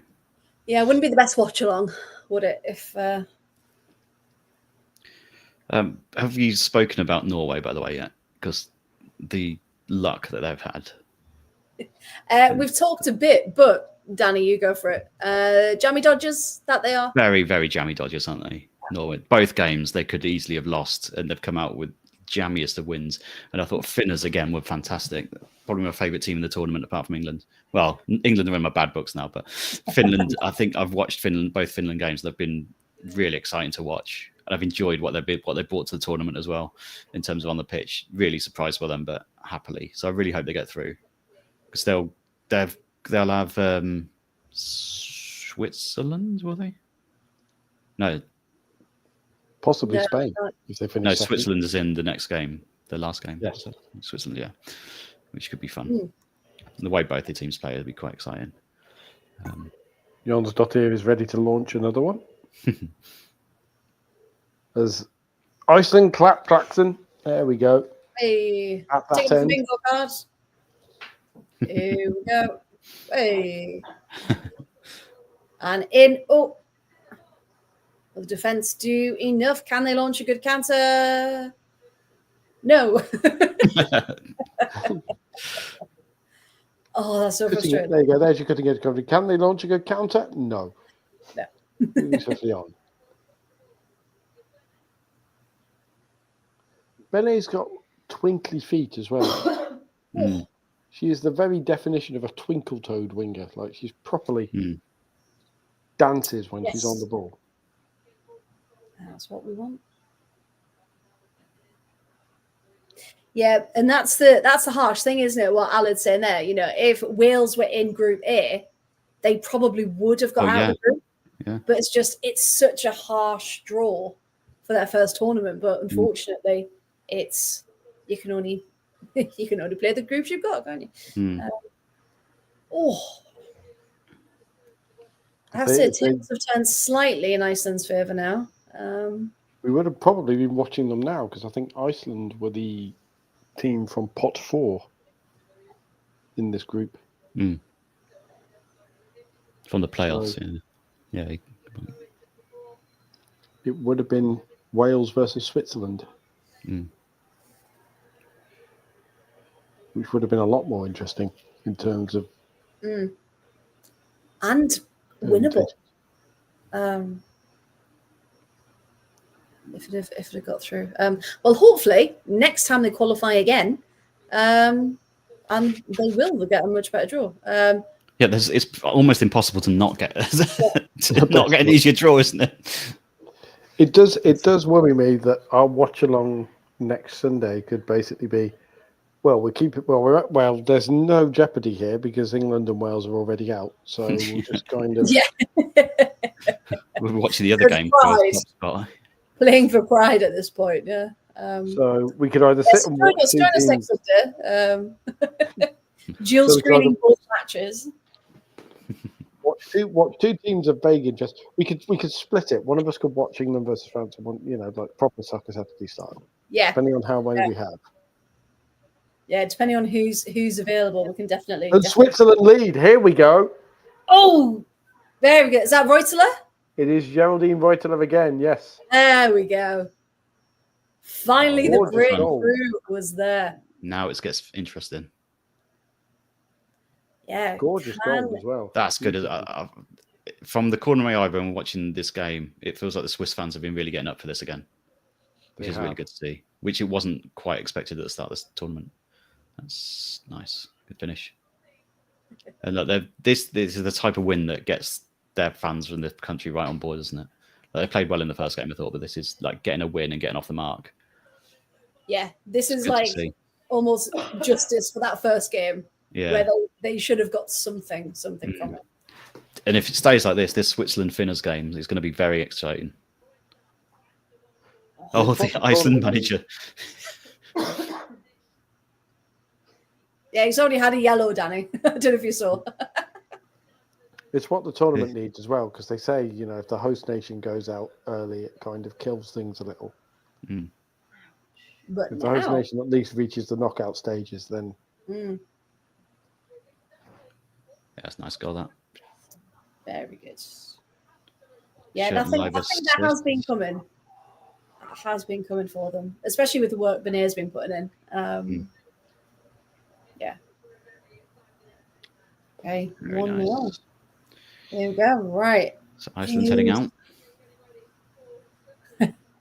Yeah, it wouldn't be the best watch along, would it? If have you spoken about Norway, by the way, yet? Because the luck that they've had. We've talked a bit, but Danny, you go for it. Jammy Dodgers, that they are. Very, very jammy Dodgers, aren't they? Norway. Both games they could easily have lost, and they've come out with jammiest of wins. And I thought Finners again were fantastic. Probably my favourite team in the tournament, apart from England. Well, England are in my bad books now, but Finland. I think I've watched both Finland games. They've been really exciting to watch, and I've enjoyed what they brought to the tournament as well in terms of on the pitch. Really surprised by them, but happily. So I really hope they get through because they'll have Switzerland, will they? No. Possibly Spain if they finish. No, second. Switzerland is in the next game, the last game. Yes. So, Switzerland, yeah, which could be fun. The way both the teams play, it'll be quite exciting. Jons Dottir is ready to launch another one. As Iceland clap Klaxon. There we go. Hey, at that take the end. bingo card. Here we go. Hey, and in. Oh. Will the defence do enough? Can they launch a good counter? No. Oh, that's so frustrating. There you go. There's your cutting edge coverage. Can they launch a good counter? No. No. Moving swiftly on. Bene's got twinkly feet as well. She is the very definition of a twinkle-toed winger. Like she's properly dances when she's on the ball. That's what we want. Yeah, and that's the harsh thing, isn't it? What Alan's saying there. You know, if Wales were in Group A, they probably would have got out of the group. Yeah. But it's such a harsh draw for their first tournament. But unfortunately, it's you can only play the groups you've got, can't you? I have to say, tables have turned slightly in Iceland's favour now. We would have probably been watching them now because I think Iceland were the team from pot 4 in this group. From the playoffs, yeah. It would have been Wales versus Switzerland, which would have been a lot more interesting in terms of and winnable. If it had got through. Well, hopefully next time they qualify again, and they will get a much better draw. It's almost impossible to not get not get an easier draw, isn't it? It does worry me that our watch along next Sunday could basically be, well, there's no jeopardy here because England and Wales are already out, so we'll just kind of We're watching the other game. playing for pride at this point. Yeah. So we could either sit and watch two teams. Dual So we could either screening both matches. watch two teams of vague interest. We could split it. One of us could watch England versus France, and one, like proper soccer Saturday style. Yeah. Depending on how many we have. Yeah, depending on who's available, we can definitely. And Switzerland lead. Here we go. Oh, there we go. Is that Reuteler? It is Geraldine Reuteler again. Yes. There we go. Finally, the Gorgeous goal. breakthrough was there. Now it gets interesting. Yeah. Gorgeous goal as well. That's good. From the corner of my eye when watching this game, it feels like the Swiss fans have been really getting up for this again, which is really good to see. Which it wasn't quite expected at the start of this tournament. That's nice. Good finish. And look, this is the type of win that gets their fans from the country right on board, isn't it? Like, they played well in the first game, I thought, but this is like getting a win and getting off the mark. Yeah, this is Good like to see. almost justice for that first game. Yeah. Where they should have got something from it. And if it stays like this Switzerland Finners game is going to be very exciting. Oh, the Iceland manager. Yeah, he's already had a yellow, Danny. I don't know if you saw. It's what the tournament needs as well, because they say, if the host nation goes out early, it kind of kills things a little. Mm. But if the host nation at least reaches the knockout stages, then. Yeah, that's a nice goal, that. Very good. Yeah, I think that has been coming. That has been coming for them, especially with the work Benair's been putting in. Yeah. Okay, 1-0. Nice. There we go. Right. So Iceland's heading out.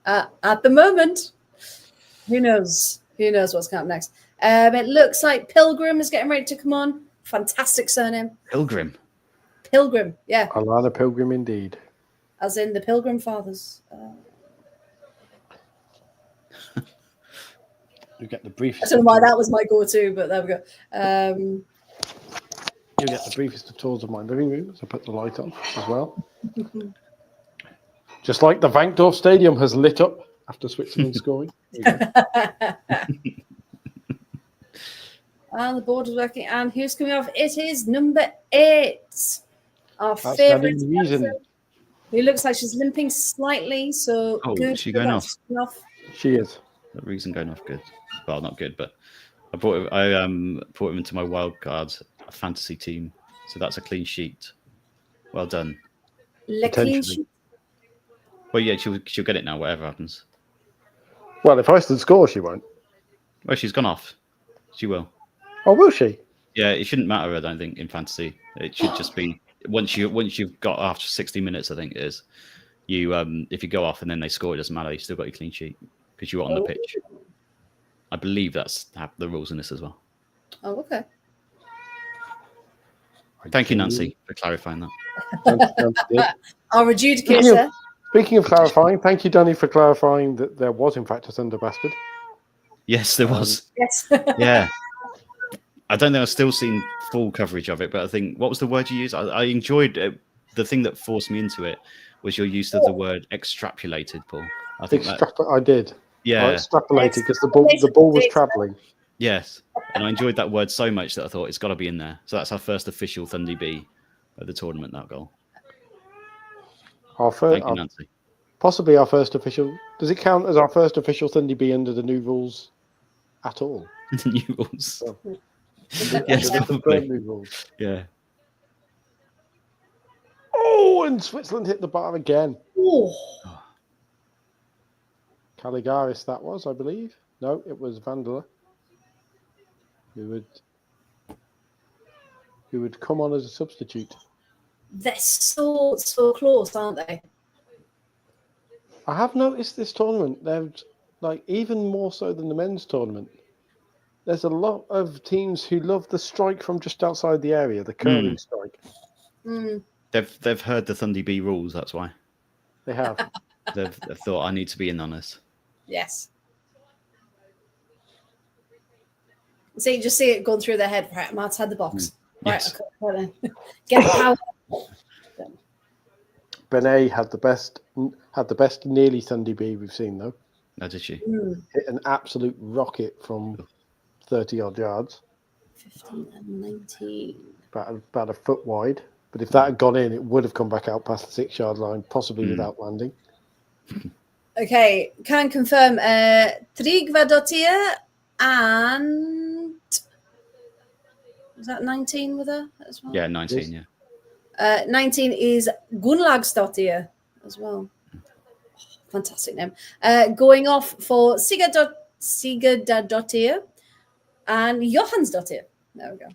At the moment, who knows? Who knows what's coming up next? It looks like Pilgrim is getting ready to come on. Fantastic surname. Pilgrim, yeah. Alana Pilgrim, indeed. As in the Pilgrim Fathers. You get the briefest. I don't know why that was my go-to, but there we go. You get the briefest of tours of my living room, so I put the light on as well. Just like the Vankdorf Stadium has lit up after Switzerland scoring. And the board is working. And who's coming off? It is number 8. Our favourite. Who looks like she's limping slightly. So good. Is she going off? She is. The reason going off good. Well, not good, but I brought him into my wild cards fantasy team. So that's a clean sheet. Well done. Clean sheet. Well, yeah, she'll get it now, whatever happens. Well, if Iceland score, she won't. Well, she's gone off. She will. Oh, will she? Yeah, it shouldn't matter, I don't think, in fantasy. It should just be once you've got after 60 minutes, I think it is. You if you go off and then they score, it doesn't matter. You still got your clean sheet because you were on the pitch. I believe that's the rules in this as well. Oh, okay. Thank you, Nancy, for clarifying that. Our adjudicator. Speaking of clarifying, thank you, Danny, for clarifying that there was, in fact, a Thunder Bastard. Yes, there was. Yes. Yeah. I don't think I've still seen full coverage of it, but I think, what was the word you used? I enjoyed the thing that forced me into it was your use of the word extrapolated, Paul. I think I did. Yeah. I extrapolated because the ball was travelling. Yes. And I enjoyed that word so much that I thought it's got to be in there. So that's our first official Thundy B of the tournament, that goal. Thank you, Nancy. Possibly our first official. Does it count as our first official Thundy B under the new rules at all? The new rules. So, yes, probably. New rules. Yeah. Oh, and Switzerland hit the bar again. Oh. Caligaris, that was, I believe. No, it was Vandela who would come on as a substitute. They're so close, aren't they? I have noticed this tournament, they're like even more so than the men's tournament. There's a lot of teams who love the strike from just outside the area, the curling strike. Mm. They've heard the Thundy B rules, that's why. They have. They've thought, I need to be in on this. Yes. So you just see it going through their head. Right, I'm outside the box. Yes. Right, okay, get power. Benet had had the best nearly Sunday bee we've seen, though. Oh, did she? Hit an absolute rocket from 30-odd yards. 15 and 19. About a foot wide. But if that had gone in, it would have come back out past the 6-yard line, possibly without landing. Okay, can confirm Tryggvadottir and was that 19 with her as well? Yeah, 19. Yes. Yeah. 19 is Gunnlaugsdottir as well. Fantastic name. Going off for Sigurdardottir and Johansdottir. There we go.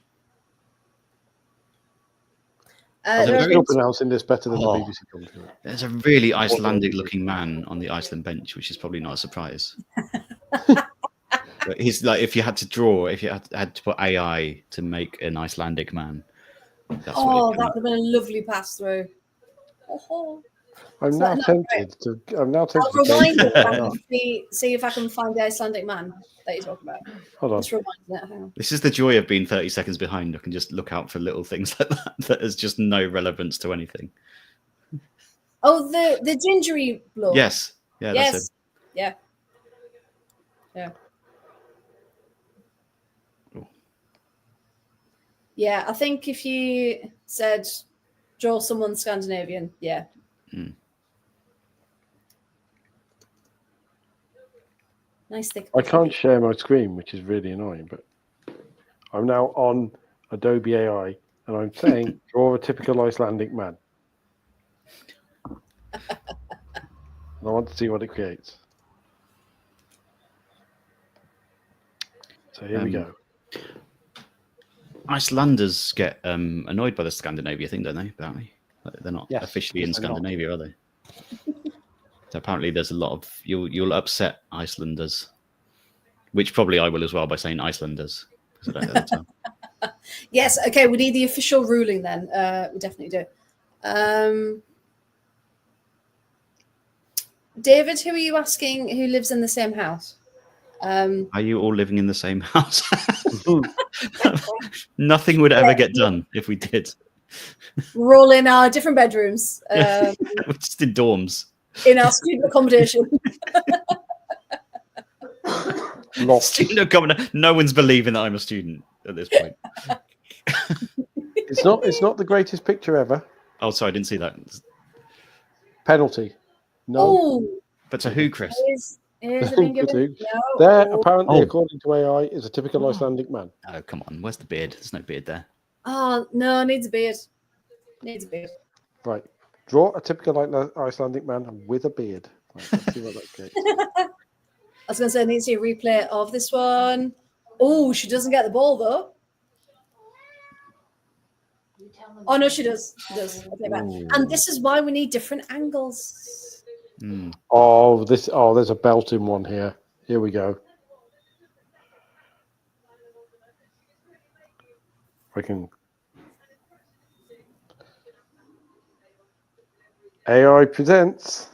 I'm still pronouncing this better than the BBC commentary. There's a really Icelandic-looking man on the Iceland bench, which is probably not a surprise. But he's like, if you had to put AI to make an Icelandic man. That would have been a lovely pass through. Oh. I'm now tempted to. I'll rewind it and see if I can find the Icelandic man that you're talking about. Hold on. This is the joy of being 30 seconds behind. I can just look out for little things like that has just no relevance to anything. Oh, the gingery bloke. Yes. Yeah. Yes. That's it. Yeah. Ooh. Yeah, I think if you said draw someone Scandinavian, yeah. Nice thick. I can't share my screen, which is really annoying, but I'm now on Adobe AI and I'm saying draw a typical Icelandic man. And I want to see what it creates. So here we go. Icelanders get annoyed by the Scandinavia thing, don't they? Apparently, they're not officially in Scandinavia, are they? So apparently, there's a lot of you'll upset Icelanders, which probably I will as well by saying Icelanders because I don't know the term. Yes. Okay. We need the official ruling then. We definitely do. David, who are you asking? Who lives in the same house? Are you all living in the same house? Nothing would ever get done if we did. We're all in our different bedrooms. We're just in dorms. In our student accommodation. Student accommodation. No one's believing that I'm a student at this point. It's not the greatest picture ever. Oh, sorry, I didn't see that. Penalty. No. Ooh. But to who, Chris? Is it been given? No. There, apparently, according to AI, is a typical Icelandic man. Oh, come on. Where's the beard? There's no beard there. Oh, no, needs a beard. Needs a beard. Right. Draw a typical Icelandic man with a beard. Right, let's see what that gets. I was going to say, I need to see a replay of this one. Oh, she doesn't get the ball, though. Oh, no, she does. She does. I take that. And this is why we need different angles. Oh, there's a belting one here. Here we go. I can. AI presents.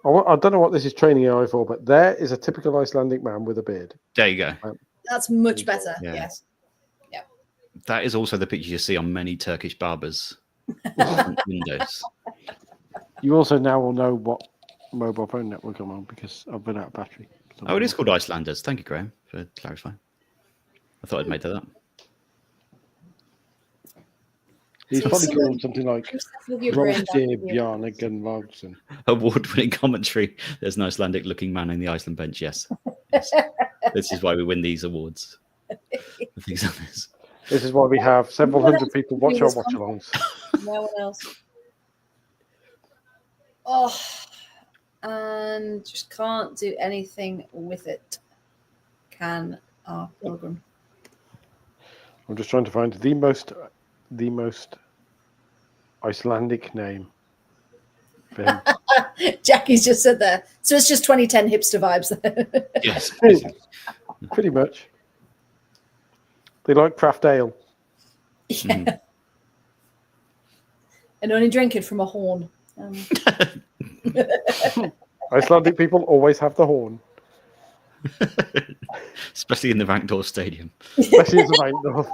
I don't know what this is training AI for, but there is a typical Icelandic man with a beard. There you go. That's much better. Yeah. Yes. Yeah. That is also the picture you see on many Turkish barbers' windows. You also now will know what mobile phone network I'm on because I've been out of battery. Oh, it is called Icelanders. Thank you, Graham, for clarifying. I thought I'd made that up. He's probably called something like Rolfsir Bjarne Gunnlaugsson. Award-winning commentary. There's an Icelandic-looking man in the Iceland bench. Yes. This is why we win these awards. Things like this. This is why we have several hundred people watch our watch-alongs. No one else. Oh, and just can't do anything with it. Can our pilgrim? I'm just trying to find the most Icelandic name for him. Jackie's just said there. So it's just 2010 hipster vibes there. Yes. Pretty much. They like craft ale. Yeah. And only drink it from a horn. Icelandic people always have the horn. Especially in the Rankdor Stadium. Especially in the Rankdor.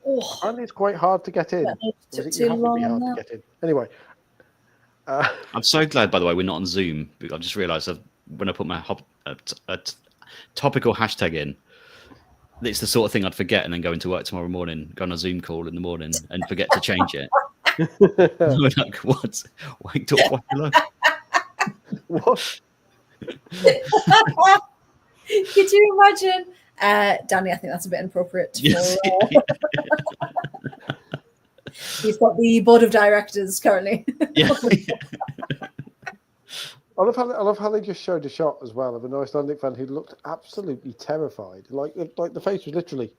Oh, And it's quite hard to get in. that took You too have to long be hard on to that. get in. Anyway, I'm so glad, by the way, we're not on Zoom. I've just realised when I put my topical hashtag in, it's the sort of thing I'd forget and then go into work tomorrow morning, go on a Zoom call in the morning and forget to change it. We're like, what? Waked up popular? What? Could you imagine? Danny, I think that's a bit inappropriate. Yes. We've got the board of directors currently. Yeah. I love how they just showed a shot as well of an Icelandic fan who looked absolutely terrified. Like the face was literally.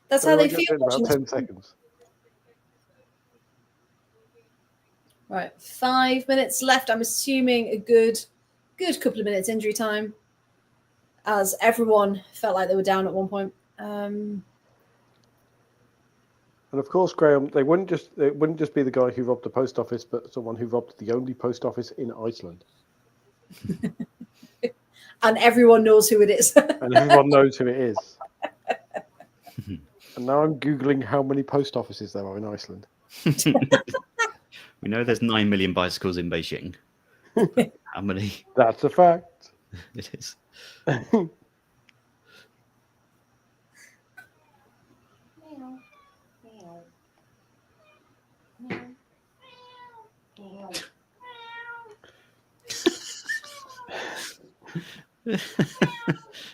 That's how they gets feel. rid in about 10 seconds. Right, 5 minutes left. I'm assuming a good couple of minutes injury time, as everyone felt like they were down at one point. And of course, Graham, it wouldn't just be the guy who robbed the post office, but someone who robbed the only post office in Iceland. And everyone knows who it is. And everyone knows who it is. And now I'm Googling how many post offices there are in Iceland. We know there's 9 million bicycles in Beijing. How many? That's a fact. It is.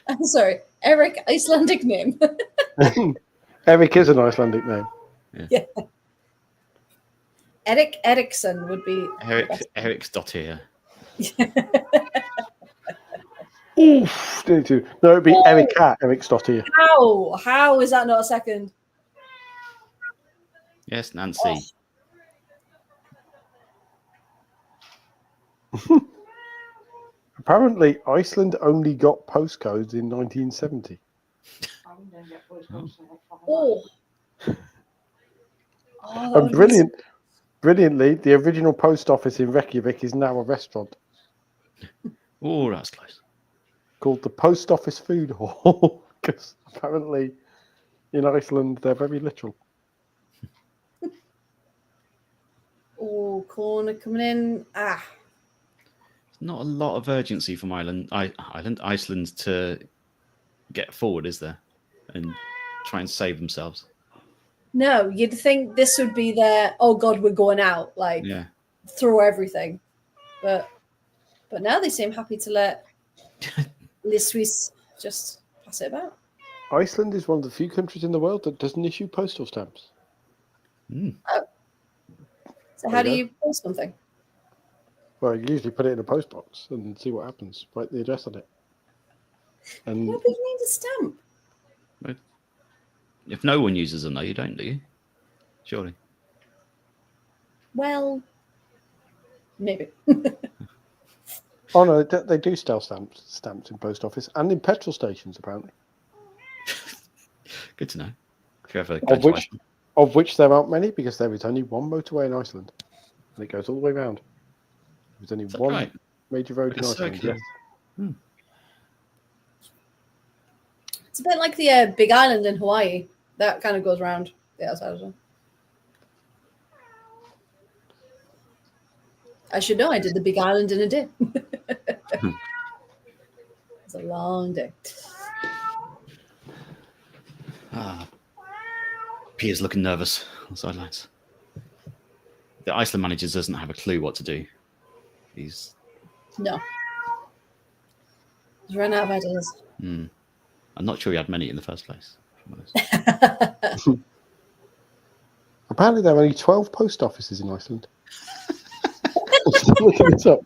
I'm sorry, Eric, Icelandic name. Eric is an Icelandic name. Yeah. Eric Eriksson would be Eric's Dottir. Oof, no, it'd be Erica, Eric's Dottir. How is that not a second? Yes, Nancy. Apparently, Iceland only got postcodes in 1970. Oh. And brilliantly, the original post office in Reykjavik is now a restaurant. Oh, that's close. Called the Post Office Food Hall, because apparently in Iceland they're very literal. Oh, corner coming in. Not a lot of urgency from Iceland to get forward, is there? And try and save themselves. No, you'd think this would be their, oh God, we're going out, like throw everything. But now they seem happy to let Les Suisses just pass it about. Iceland is one of the few countries in the world that doesn't issue postal stamps. Mm. Oh. So how do you post something? Well, you usually put it in a post box and see what happens. Write the address on it. And Nobody needs a stamp. If no one uses them, though, you don't, do you? Surely. Well, maybe. oh no, they do sell stamps in post office and in petrol stations apparently. Good to know. If you ever of which there aren't many because there is only one motorway in Iceland, and it goes all the way around. There's only one major road in Iceland. Yes. It's a bit like the Big Island in Hawaii. That kind of goes around the outside as well. I should know. I did the Big Island in a day. It's a long day. Pia's looking nervous on the sidelines. The Iceland manager doesn't have a clue what to do. No. He's run out of ideas. I'm not sure he had many in the first place. Apparently there are only 12 post offices in Iceland. Looking it up.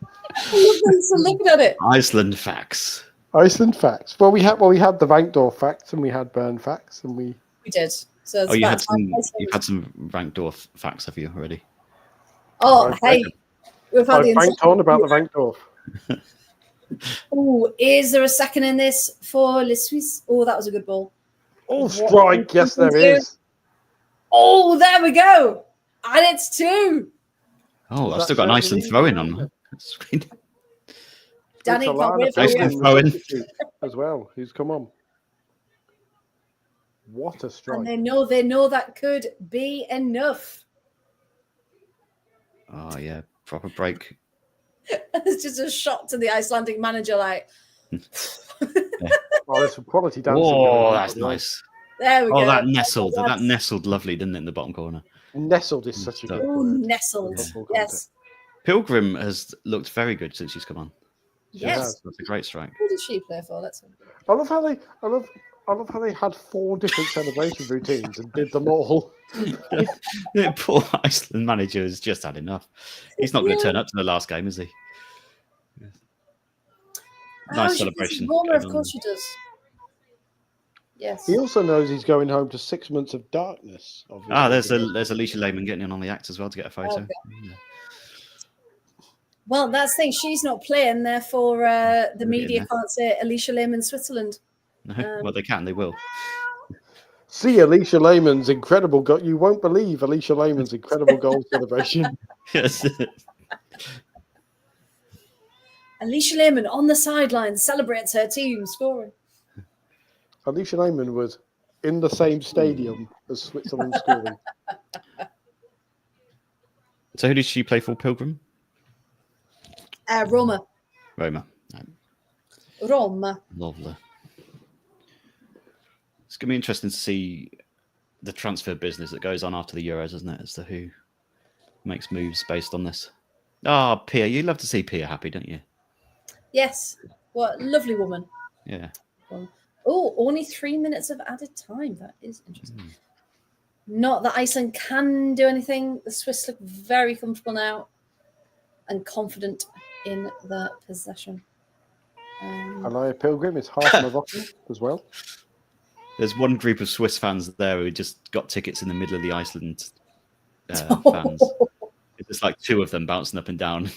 Looking at it. Iceland facts. Iceland facts. Well, we had the Vankdorf facts and we had Bern facts and we did. So you've had some Vankdorf facts, have you already? Oh, hey. We've had banked on about the Vankdorf. Oh, is there a second in this for Les Suisses? Oh, that was a good ball. Oh, strike. Yes, there is. Oh, there we go. And it's 2. Oh, I've still got an Iceland throw-in on my screen. Danny, can't wait for Iceland throw-in. As well. Who's come on? What a strike. And they know that could be enough. Oh yeah, proper break. It's just a shot to the Icelandic manager, like. Oh, there's some quality dancing. Oh, going on that's as well. nice. There we Oh, go. that nestled. That That's- nestled lovely, didn't it, in the bottom corner? Nestled is such a good Oh, word. nestled. For football Yes. Pilgrim has looked very good since she's come on. Yes. That's a great strike. Who does she play for? Let's. I love how they had 4 different celebration routines and did them all. The poor Iceland manager has just had enough. He's not going to turn up to the last game, is he? Nice celebration. Roma, of going on course she does. Yes. He also knows he's going home to 6 months of darkness. Obviously. there's Alicia Lehman getting in on the act as well to get a photo. Okay. Well, that's the thing. She's not playing, therefore the media can't say Alicia Lehman, Switzerland. No, well, they can, they will. See Alicia Lehman's incredible goal. You won't believe Alicia Lehman's incredible goal celebration. Yes. Alicia Lehman on the sidelines celebrates her team scoring. Alicia Lehman was in the same stadium as Switzerland scoring. So who did she play for, Pilgrim? Roma. Roma. Roma. Lovely. It's going to be interesting to see the transfer business that goes on after the Euros, isn't it? As to who makes moves based on this. Ah, Pia. You love to see Pia happy, don't you? Yes. What a lovely woman. Yeah. Oh, only 3 minutes of added time. That is interesting. Not that Iceland can do anything. The Swiss look very comfortable now and confident in the possession. Alaya Pilgrim is half Moroccan as well. There's one group of Swiss fans there who just got tickets in the middle of the Iceland fans. It's just like 2 of them bouncing up and down,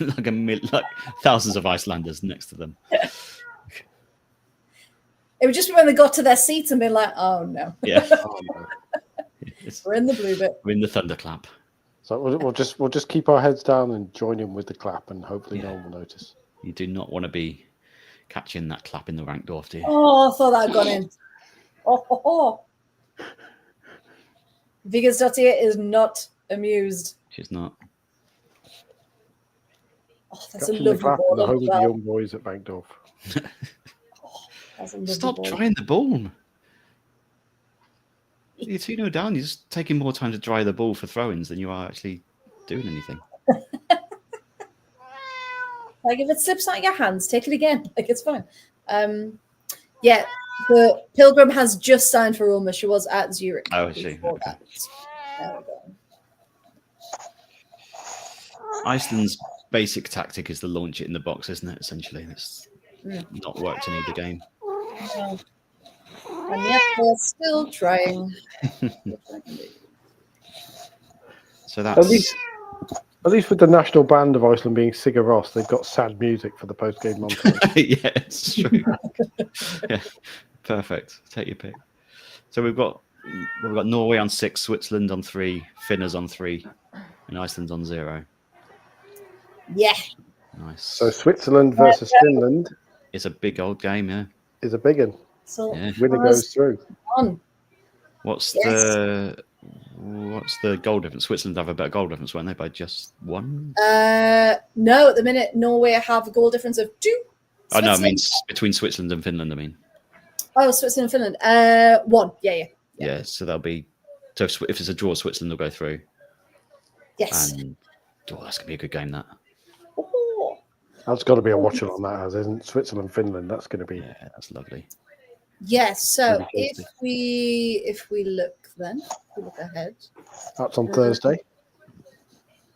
like thousands of Icelanders next to them. It would just be when they got to their seats and be like, oh no. Yeah. Oh, no. We're in the blue bit. We're in the thunderclap. So we'll just keep our heads down and join in with the clap, and hopefully no one will notice. You do not want to be catching that clap in the rank dwarf, do you? Oh, I thought that had gone in. Oh. Vigasdottir is not amused. She's not. Oh, that's a Catching the lovely clap in ball. the as home of the well. young boys at Bankdorf. That's a lovely Stop ball. drying the ball. You're 2-0 down. You're just taking more time to dry the ball for throw-ins than you are actually doing anything. Like if it slips out of your hands, take it again. Like it's fine. Yeah, the Pilgrim has just signed for Roma. She was at Zurich. Oh, is she? before Okay. that. There we go. Iceland's basic tactic is to launch it in the box, isn't it? Essentially, it's not worked in either game. Well, and yet they're still trying. So that's At least with the national band of Iceland being Sigur Rós, they've got sad music for the post-game montage. yeah, it's true. Yeah, perfect. Take your pick. So we've got Norway on 6, Switzerland on 3, Finners on 3, and Iceland's on 0. Yeah. Nice. So Switzerland versus Finland It's a big old game, yeah. is a big one. So Yeah. Winner goes through. on. What's Yes. the goal difference? Switzerland have a better goal difference, weren't they, by just 1? No, at the minute Norway have a goal difference of 2. Oh no, I mean Switzerland- between Switzerland and Finland. I mean, Switzerland and Finland. 1. Yeah. so that'll be. So if it's a draw, Switzerland will go through. Yes. And that's gonna be a good game. That. Oh. That's got to be a watch on that, as isn't Switzerland, Finland. That's going to be. Yeah, that's lovely. Yes. So Really if we look then, we look ahead. That's on Thursday.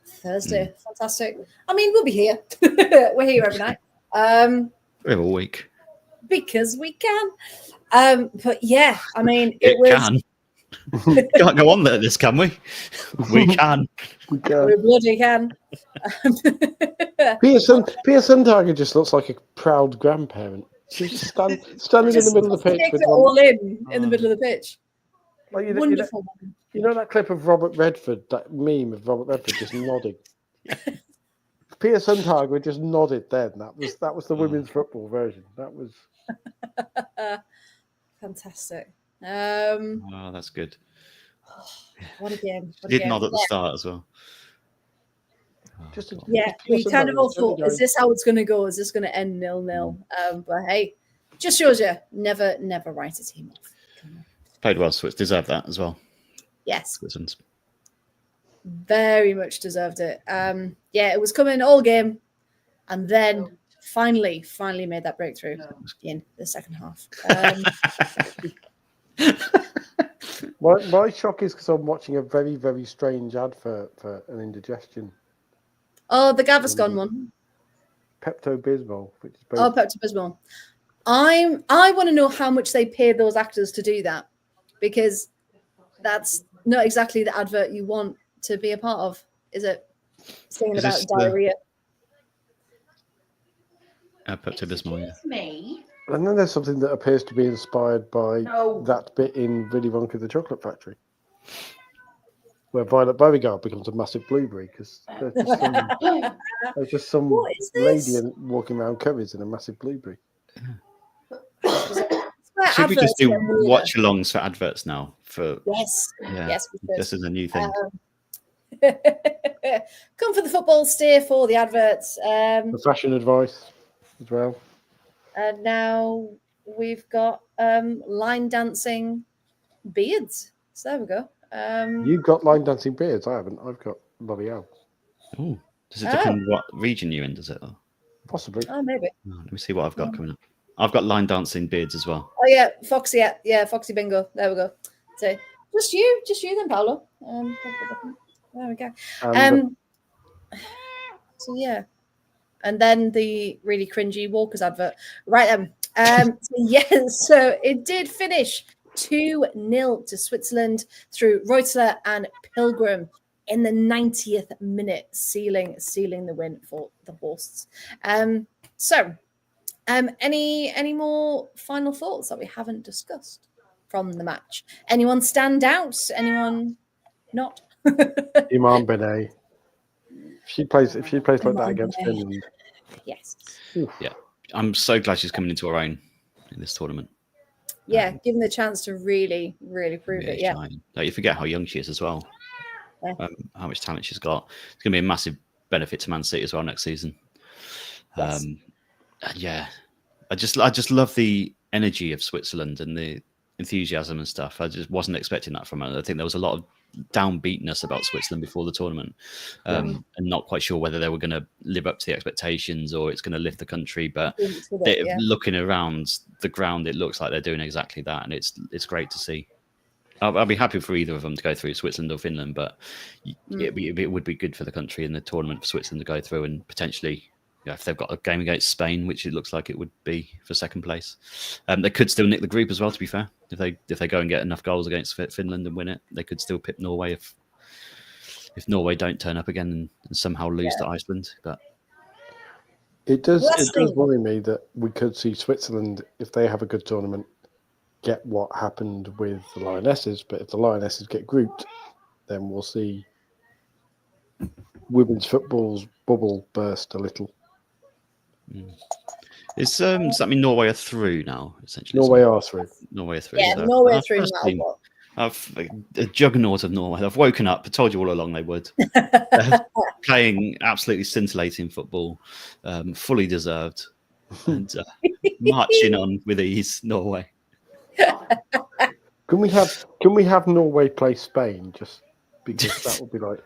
Thursday, fantastic. I mean, we'll be here. We're here every night. We have a week. Because we can. But yeah, I mean, It was. can. Can't go on like this, can we? We can. We go. We bloody can. Pia Sundhage just looks like a proud grandparent. She's just standing in the middle of the pitch Takes with it one. all in the middle of the pitch. Like, Wonderful. you know that clip of Robert Redford, that meme of Robert Redford just nodding. Pia Sundhage just nodded then. That was the women's football version. That was Fantastic. Oh, that's good. What a game. Did nod at the start as well. Oh. we kind of all thought, is this how it's going to go? Is this going to end 0-0? But hey, just shows you never write a team off. Played well, so it's deserved that as well. Yes, Switzerland. Very much deserved it. It was coming all game, and then finally made that breakthrough in the second half. My shock is because I'm watching a very, very strange advert for an indigestion. Oh, the Gaviscon one. Pepto-Bismol, which is Pepto-Bismol. I want to know how much they paid those actors to do that, because that's not exactly the advert you want to be a part of, is it? Singing about diarrhea. Pepto-Bismol, yeah. Me. And then there's something that appears to be inspired by that bit in Willy Wonka the Chocolate Factory, where Violet Beauregard becomes a massive blueberry because there's just some lady walking around Curry's in a massive blueberry. Should we just do watch-alongs for adverts now? Yes, yes, we should. This is a new thing. Come for the football, stay for the adverts. The fashion advice as well. And now we've got line dancing beards. So there we go. You've got line dancing beards. I haven't. I've got L'Oreal. Oh, does it depend what region you're in? Does it? Possibly. Oh, maybe. Let me see what I've got coming up. I've got line dancing beards as well. Oh yeah, Foxy. Yeah, Foxy bingo. There we go. So just you then, Paolo. There we go. So yeah. And then the really cringy Walkers advert. Right then. So it did finish 2-0 to Switzerland through Reutler and Pilgrim in the 90th minute, sealing the win for the hosts. Any more final thoughts that we haven't discussed from the match? Anyone stand out? Anyone not? Iman Benet. If she plays like that against Finland. Yes. Yeah. I'm so glad she's coming into her own in this tournament. Yeah, given the chance to really prove it. Yeah. Like, you forget how young she is as well. Yeah. How much talent she's got. It's going to be a massive benefit to Man City as well next season. Yes. Yeah. I just love the energy of Switzerland and the enthusiasm and stuff. I just wasn't expecting that from her. I think there was a lot of downbeatness about Switzerland before the tournament, and not quite sure whether they were going to live up to the expectations or it's going to lift the country. But looking around the ground, it looks like they're doing exactly that, and it's great to see. I'll be happy for either of them to go through, Switzerland or Finland, but it would be good for the country in the tournament for Switzerland to go through, and potentially, if they've got a game against Spain, which it looks like it would be for second place, they could still nick the group as well. To be fair, if they go and get enough goals against Finland and win it, they could still pip Norway if Norway don't turn up again and somehow lose to Iceland. But it does worry me that we could see Switzerland, if they have a good tournament, get what happened with the Lionesses. But if the Lionesses get grouped, then we'll see women's football's bubble burst a little. Does that mean Norway are through now? Essentially, Norway are through. Norway are through. Yeah, Norway are through now. A juggernaut of Norway. I've woken up. I told you all along they would. Playing absolutely scintillating football, fully deserved, and marching on with ease. Norway. Can we have Norway play Spain just because that would be like?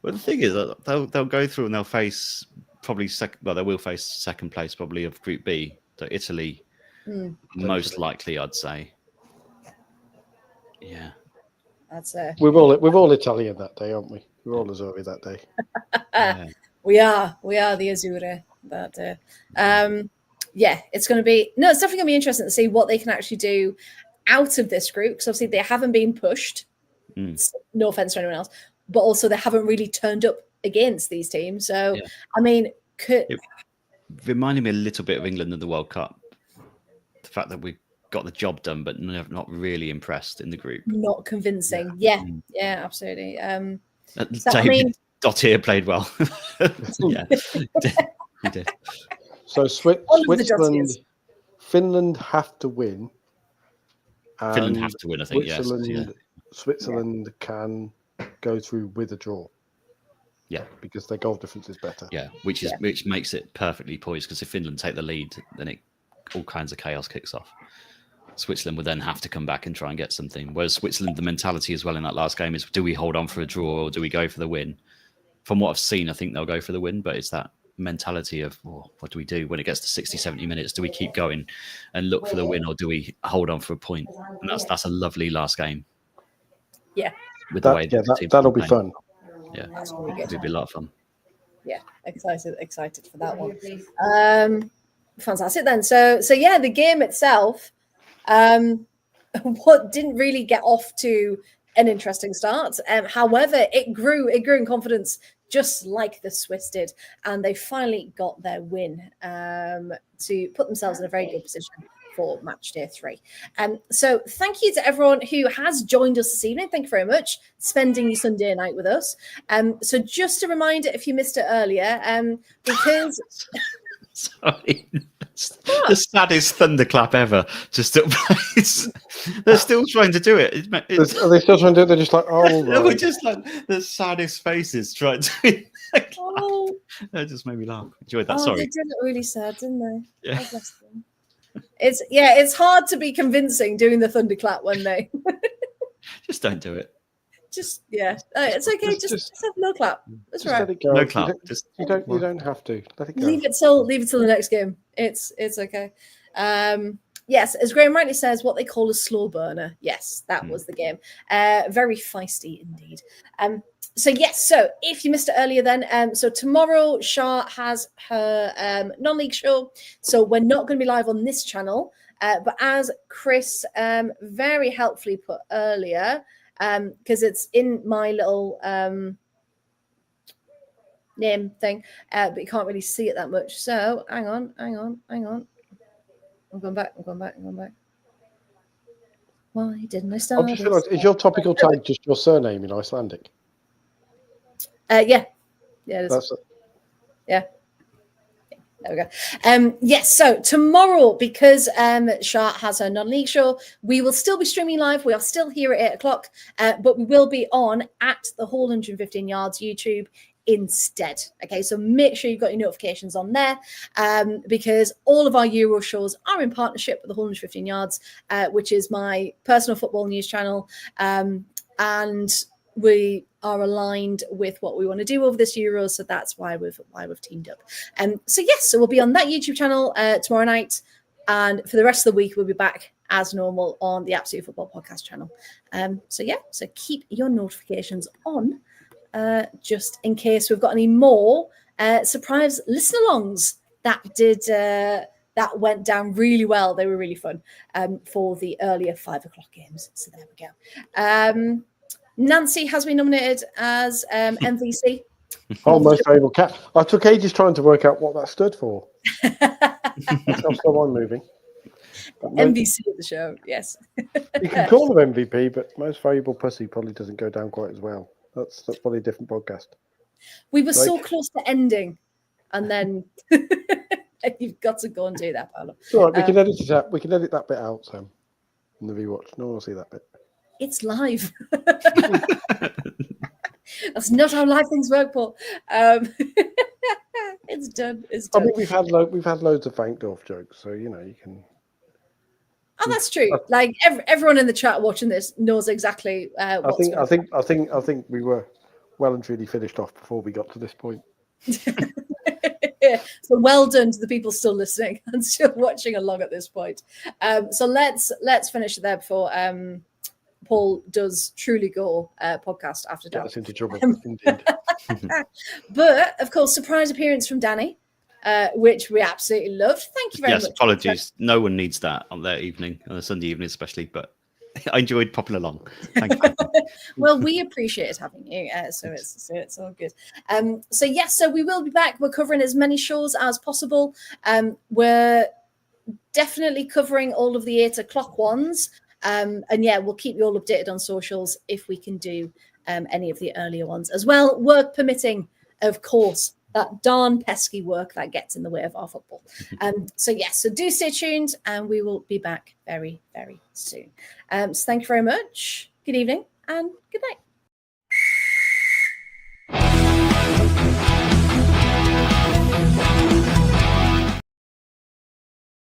Well, the thing is that they'll go through and they'll face probably second. Well, they will face second place probably of Group B. So Italy, most likely, I'd say. Yeah, that's we're all Italian that day, aren't we? We're all Azzurri that day. Yeah. We are the Azzurri that day. It's going to be it's definitely going to be interesting to see what they can actually do out of this group, because obviously they haven't been pushed. No offense to anyone else, but also they haven't really turned up against these teams. So I mean, it reminded me a little bit of England in the World Cup. The fact that we got the job done, but not really impressed in the group. Not convincing. Yeah, absolutely. David Dottier played well. Yeah, he did. So Switzerland, Finland have to win. Finland have to win, I think. Switzerland can go through with a draw. Yeah. because their goal difference is better. Yeah, which makes it perfectly poised, because if Finland take the lead, then all kinds of chaos kicks off. Switzerland would then have to come back and try and get something. Whereas Switzerland, the mentality as well in that last game is, do we hold on for a draw or do we go for the win? From what I've seen, I think they'll go for the win, but it's that mentality of, what do we do when it gets to 60, 70 minutes? Do we keep going and look for the win, or do we hold on for a point? And that's a lovely last game. Yeah. With the way that'll be fun. Yeah, That's really good. It'll be a lot of fun. Yeah, excited for that one. Fantastic then. So yeah, the game itself, what didn't really get off to an interesting start. However, it grew in confidence, just like the Swiss did, and they finally got their win to put themselves in a very good position for match day 3. So thank you to everyone who has joined us this evening. Thank you very much, spending your Sunday night with us. So just a reminder, if you missed it earlier, because sorry, the saddest thunderclap ever just took place. They're still trying to do it. Are they still trying to do it? They're just like, oh, right. We're just like the saddest faces trying to. oh, That just made me laugh. Enjoyed that. oh, Sorry. they did it really sad, didn't they? Yeah. Oh, bless them. It's hard to be convincing doing the thunderclap when they Just don't do it. it's okay. Just have no clap. That's Just right. let it go. No clap. You don't have to. Let it go. Leave it till the next game. It's okay. Yes, as Graham rightly says, what they call a slow burner. Yes, that was the game. Very feisty indeed. So if you missed it earlier then, so tomorrow Shah has her non-league show. So we're not going to be live on this channel. But as Chris very helpfully put earlier, because it's in my little name thing, but you can't really see it that much. So hang on. I'm going back. Why didn't I start? I just realised, is your topical tag just your surname in Icelandic? Yeah, it is. Yeah. There we go. Yes, so tomorrow, because Shah has her non-league show, we will still be streaming live. We are still here at 8 o'clock, but we will be on at the Whole 115 Yards YouTube instead. Okay, so make sure you've got your notifications on there, because all of our Euro shows are in partnership with the Whole 115 Yards, which is my personal football news channel, and we are aligned with what we want to do over this Euro, so that's why we've teamed up. So we'll be on that YouTube channel tomorrow night, and for the rest of the week we'll be back as normal on the Absolute Football Podcast channel. So keep your notifications on, just in case we've got any more surprise listen-alongs that went down really well. They were really fun for the earlier 5 o'clock games. So there we go. Nancy has been nominated as MVC. Oh, most valuable cat. I took ages trying to work out what that stood for. That's how slow I'm moving. MVC of the show, yes. You can call them MVP, but most valuable pussy probably doesn't go down quite as well. That's probably a different podcast. We were so close to ending, and then you've got to go and do that, Paolo. It's all right, we can edit it out. We can edit that bit out, Sam, in the rewatch. No one will see that bit. It's live. That's not how live things work, Paul. It's done. I mean, we've had loads of Fankdorf jokes, so you can. Oh, that's true. Like everyone in the chat watching this knows exactly. I think we were well and truly finished off before we got to this point. So well done to the people still listening and still watching along at this point. So let's finish it there before Paul does Truly Go podcast after that. That's into trouble, indeed. But of course, surprise appearance from Danny, which we absolutely love. Thank you very much. Yes, apologies. No one needs that on their evening, on a Sunday evening especially, but I enjoyed popping along. Thank you. Well, we appreciated having you, so it's all good. So we will be back. We're covering as many shows as possible. We're definitely covering all of the 8 o'clock ones. We'll keep you all updated on socials if we can do any of the earlier ones as well. Work permitting, of course, that darn pesky work that gets in the way of our football. So do stay tuned, and we will be back very, very soon. So thank you very much. Good evening and good night.